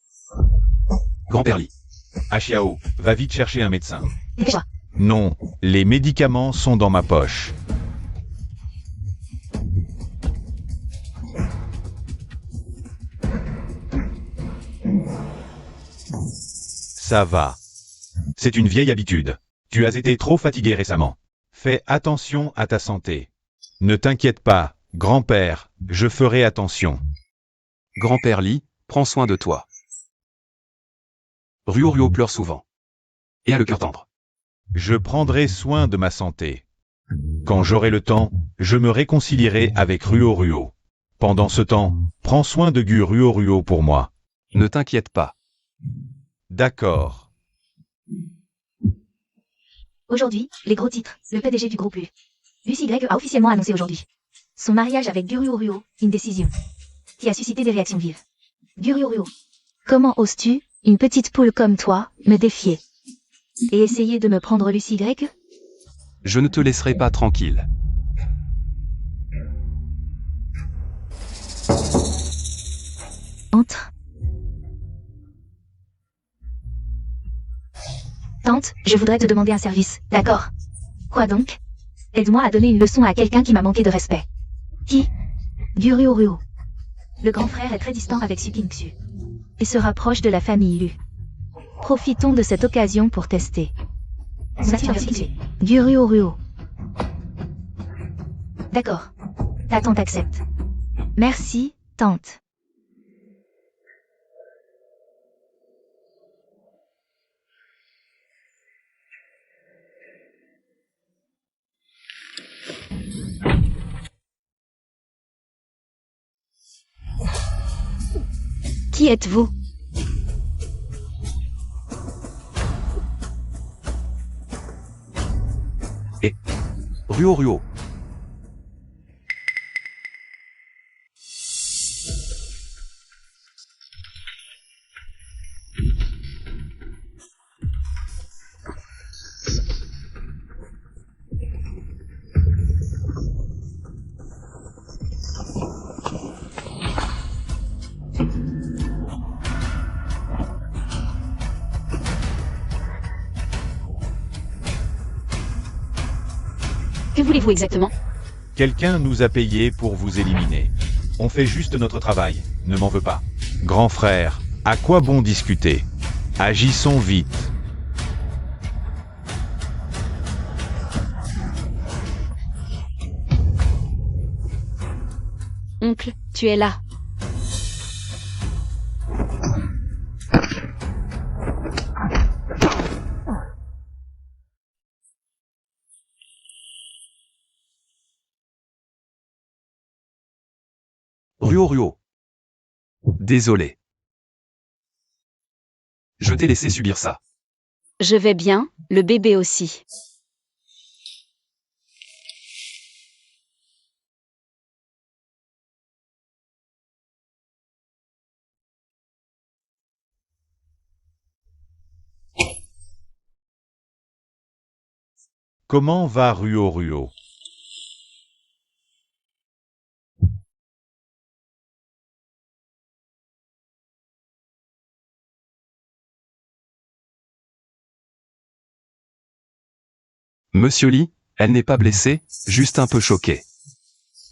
Grand-père Lee. Achiao, va vite chercher un médecin. Dépêche-toi. Non, les médicaments sont dans ma poche. Ça va. C'est une vieille habitude. Tu as été trop fatigué récemment. Fais attention à ta santé. Ne t'inquiète pas, grand-père, je ferai attention. Grand-père Lee, prends soin de toi. Ruo pleure souvent. Et a le cœur tendre. Je prendrai soin de ma santé. Quand j'aurai le temps, je me réconcilierai avec Ruo. Pendant ce temps, prends soin de Gu Ruo pour moi. Ne t'inquiète pas. D'accord. Aujourd'hui, les gros titres. Le PDG du groupe U. Lucy Gregg a officiellement annoncé aujourd'hui son mariage avec Gu Ruo, une décision qui a suscité des réactions vives. Gu Ruo. Comment oses-tu, une petite poule comme toi, me défier? Et essayer de me prendre Lucy Gregg? Je ne te laisserai pas tranquille. Entre. Tante, je voudrais te demander un service, d'accord? Quoi donc? Aide-moi à donner une leçon à quelqu'un qui m'a manqué de respect. Qui? Gu Ruo. Le grand frère est très distant avec Su King-Su. Et se rapproche de la famille Lu. Profitons de cette occasion pour tester. Nature King-Su. Gu Ruo. D'accord. Ta tante accepte. Merci, tante. Qui êtes-vous? Ruo. Que voulez-vous exactement? Quelqu'un nous a payé pour vous éliminer. On fait juste notre travail, ne m'en veux pas. Grand frère, à quoi bon discuter? Agissons vite. Oncle, tu es là. Ruo. Désolé. Je t'ai laissé subir ça. Je vais bien, le bébé aussi. Comment va Ruo? Monsieur Lee, elle n'est pas blessée, juste un peu choquée.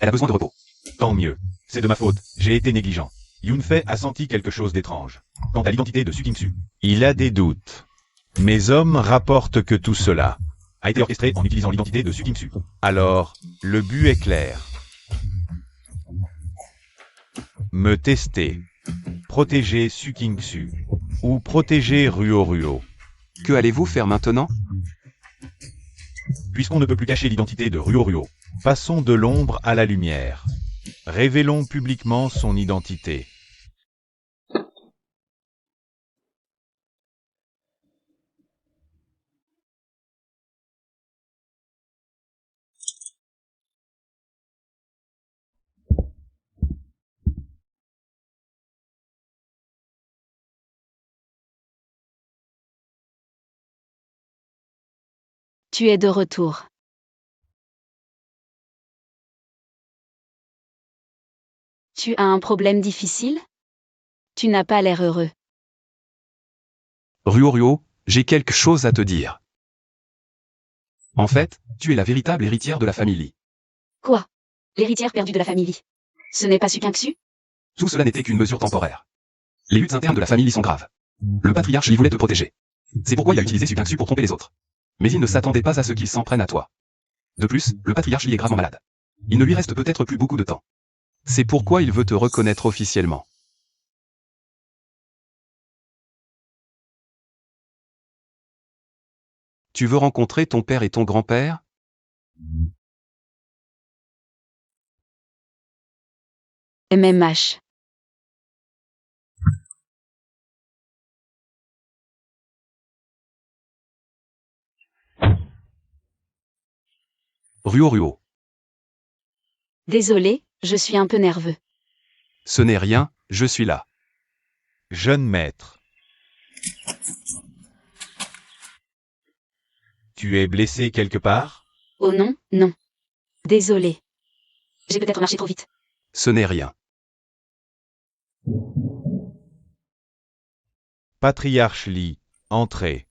Elle a besoin de repos. Tant mieux. C'est de ma faute, j'ai été négligent. Yunfei a senti quelque chose d'étrange. Quant à l'identité de Su King-Su, il a des doutes. Mes hommes rapportent que tout cela a été orchestré en utilisant l'identité de Su King-Su. Alors, le but est clair. Me tester. Protéger Su King-Su. Ou protéger Ruo. Que allez-vous faire maintenant? Puisqu'on ne peut plus cacher l'identité de Ruo, Passons de l'ombre à la lumière. Révélons publiquement son identité. Tu es de retour. Tu as un problème difficile? Tu n'as pas l'air heureux. Ruo, j'ai quelque chose à te dire. En fait, tu es la véritable héritière de la famille. Quoi? L'héritière perdue de la famille. Ce n'est pas Sukinksu? Tout cela n'était qu'une mesure temporaire. Les luttes internes de la famille sont graves. Le patriarche lui voulait te protéger. C'est pourquoi il a utilisé Sukinksu pour tromper les autres. Mais il ne s'attendait pas à ce qu'il s'en prenne à toi. De plus, le patriarche lui est gravement malade. Il ne lui reste peut-être plus beaucoup de temps. C'est pourquoi il veut te reconnaître officiellement. Tu veux rencontrer ton père et ton grand-père? MMH. Ruo. Désolé, je suis un peu nerveux. Ce n'est rien, je suis là. Jeune maître. Tu es blessé quelque part? Oh non, non. Désolé. J'ai peut-être marché trop vite. Ce n'est rien. Patriarche Li, entrez.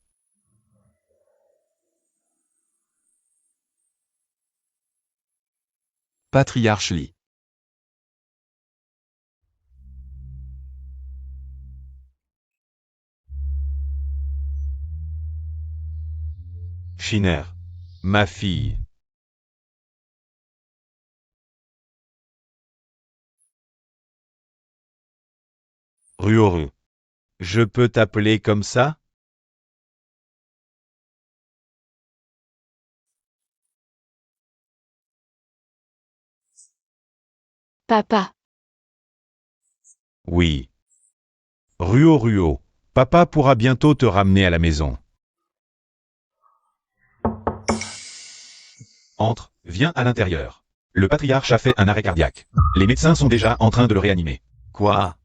Patriarche Li. Shiner. Ma fille. Ruoru. Je peux t'appeler comme ça? Papa. Oui. Ruo, papa pourra bientôt te ramener à la maison. Entre, viens à l'intérieur. Le patriarche a fait un arrêt cardiaque. Les médecins sont déjà en train de le réanimer. Quoi?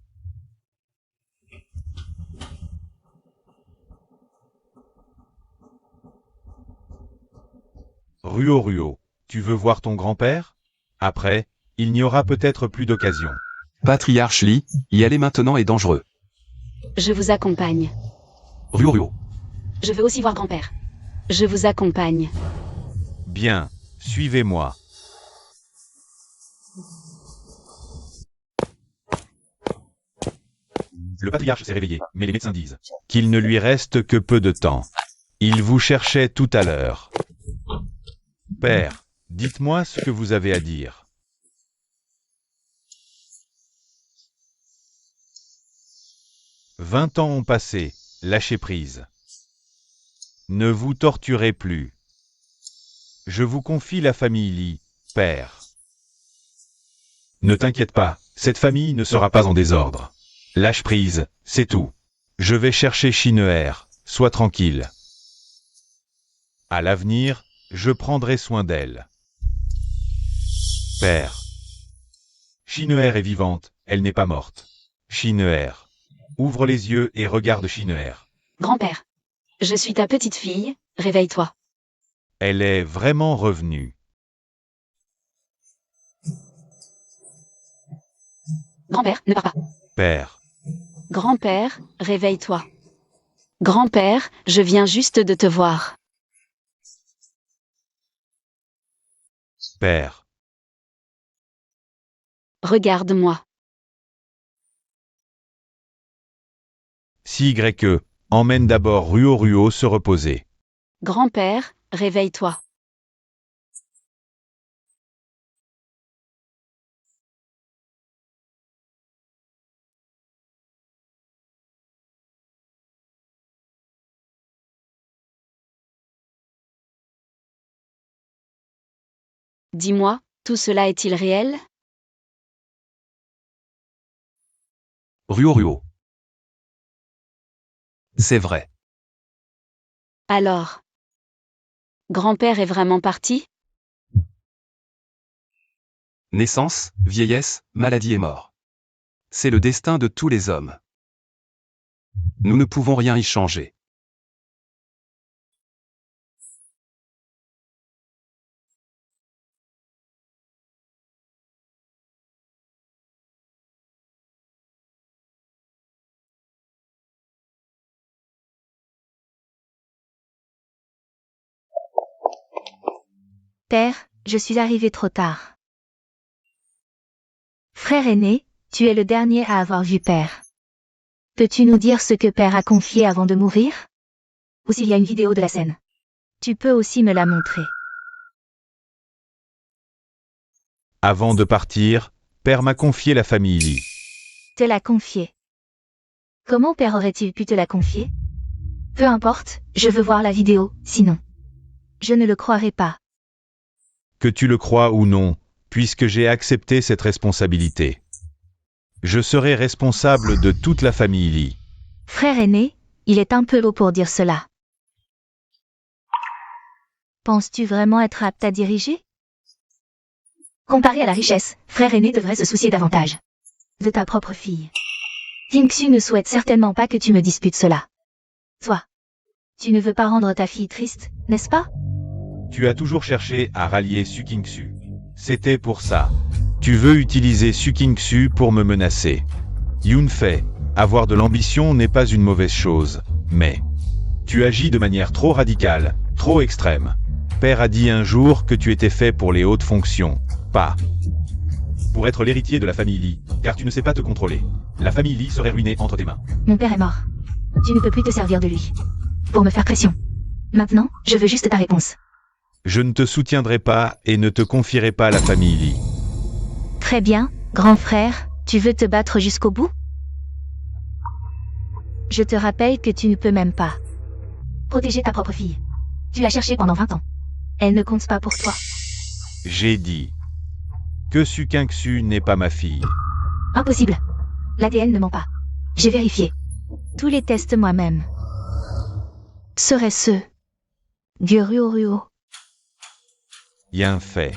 Ruo, tu veux voir ton grand-père? Après, il n'y aura peut-être plus d'occasion. Patriarche Li, y aller maintenant est dangereux. Je vous accompagne. Ruo. Je veux aussi voir grand-père. Je vous accompagne. Bien, suivez-moi. Le patriarche s'est réveillé, mais les médecins disent qu'il ne lui reste que peu de temps. Il vous cherchait tout à l'heure. Père, dites-moi ce que vous avez à dire. « 20 ans ont passé, lâchez prise. Ne vous torturez plus. Je vous confie la famille Li, père. Ne t'inquiète pas, cette famille ne sera pas en désordre. Lâche prise, c'est tout. Je vais chercher Shineer, sois tranquille. À l'avenir, je prendrai soin d'elle. Père. Shineer est vivante, elle n'est pas morte. Shineer. Ouvre les yeux et regarde Shineer. Grand-père. Je suis ta petite fille, réveille-toi. Elle est vraiment revenue. Grand-père, ne pars pas. Père. Grand-père, réveille-toi. Grand-père, je viens juste de te voir. Père. Regarde-moi. Si que, emmène d'abord Ruo se reposer. Grand-père, réveille-toi. Dis-moi, tout cela est-il réel? Ruo. C'est vrai. Alors. Grand-père est vraiment parti? Naissance, vieillesse, maladie et mort. C'est le destin de tous les hommes. Nous ne pouvons rien y changer. Père, je suis arrivé trop tard. Frère aîné, tu es le dernier à avoir vu Père. Peux-tu nous dire ce que Père a confié avant de mourir? Ou s'il y a une vidéo de la scène? Tu peux aussi me la montrer. Avant de partir, Père m'a confié la famille Lee. Te l'a confié. Comment Père aurait-il pu te la confier? Peu importe, je veux voir la vidéo, sinon. Je ne le croirai pas. Que tu le crois ou non, puisque j'ai accepté cette responsabilité. Je serai responsable de toute la famille Lee. Frère aîné, il est un peu lourd pour dire cela. Penses-tu vraiment être apte à diriger? Comparé à la richesse, frère aîné devrait se soucier davantage de ta propre fille. King-Su ne souhaite certainement pas que tu me disputes cela. Toi, tu ne veux pas rendre ta fille triste, n'est-ce pas? Tu as toujours cherché à rallier Su King-Su. C'était pour ça. Tu veux utiliser Su King-Su pour me menacer. Yun-Fei, avoir de l'ambition n'est pas une mauvaise chose, mais tu agis de manière trop radicale, trop extrême. Père a dit un jour que tu étais fait pour les hautes fonctions, pas pour être l'héritier de la famille Lee, car tu ne sais pas te contrôler. La famille Lee serait ruinée entre tes mains. Mon père est mort. Tu ne peux plus te servir de lui pour me faire pression. Maintenant, je veux juste ta réponse. Je ne te soutiendrai pas et ne te confierai pas la famille Lee. Très bien, grand frère, tu veux te battre jusqu'au bout? Je te rappelle que tu ne peux même pas Protéger ta propre fille. Tu l'as cherchée pendant 20 ans. Elle ne compte pas pour toi. J'ai dit que Su King-Su n'est pas ma fille. Impossible. L'ADN ne ment pas. J'ai vérifié. Tous les tests moi-même. Serait-ce du Ruo? Yun-Fei.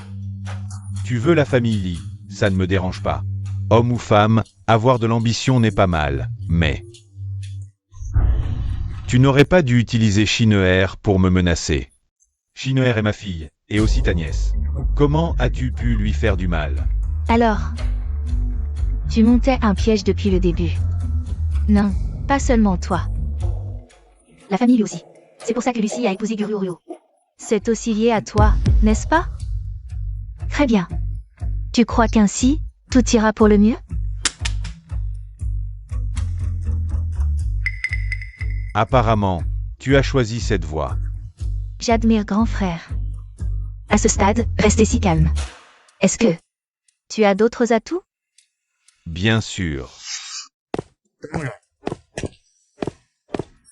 Tu veux la famille Lee, ça ne me dérange pas. Homme ou femme, avoir de l'ambition n'est pas mal, mais tu n'aurais pas dû utiliser Shin-Hye pour me menacer. Shin-Hye est ma fille, et aussi ta nièce. Comment as-tu pu lui faire du mal? Alors, tu montais un piège depuis le début. Non, pas seulement toi. La famille lui aussi. C'est pour ça que Lucie a épousé Ruo. C'est aussi lié à toi, n'est-ce pas? Très bien. Tu crois qu'ainsi, tout ira pour le mieux? Apparemment, tu as choisi cette voie. J'admire grand frère. À ce stade, restez si calme. Est-ce que tu as d'autres atouts? Bien sûr.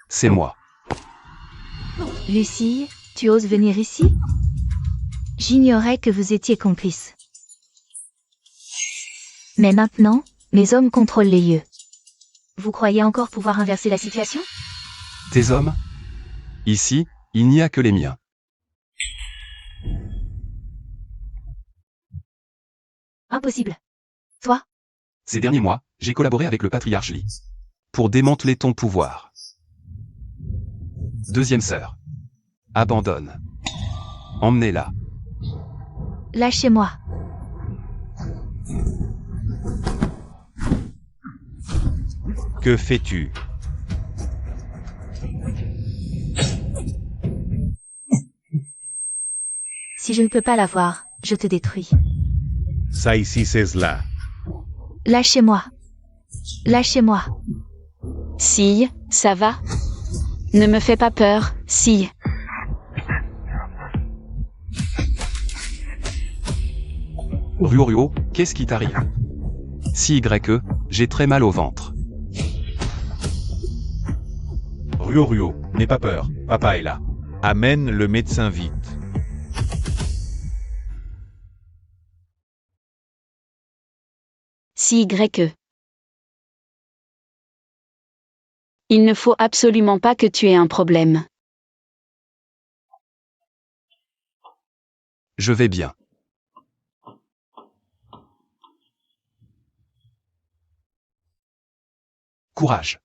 C'est moi. Lucie, tu oses venir ici? J'ignorais que vous étiez complices. Mais maintenant, mes hommes contrôlent les lieux. vous croyez encore pouvoir inverser la situation? Tes hommes? Ici, il n'y a que les miens. Impossible. Toi? Ces derniers mois, j'ai collaboré avec le patriarche Lee pour démanteler ton pouvoir. Deuxième sœur. Abandonne. Emmenez-la. Lâchez-moi. Que fais-tu? Si je ne peux pas la voir, je te détruis. Ça ici c'est là. Lâchez-moi. Lâchez-moi. Sille, ça va? Ne me fais pas peur, Sille. Ruo, qu'est-ce qui t'arrive? Si YE, j'ai très mal au ventre. Ruo, n'aie pas peur, papa est là. Amène le médecin vite. Si Y. Il ne faut absolument pas que tu aies un problème. Je vais bien. Courage.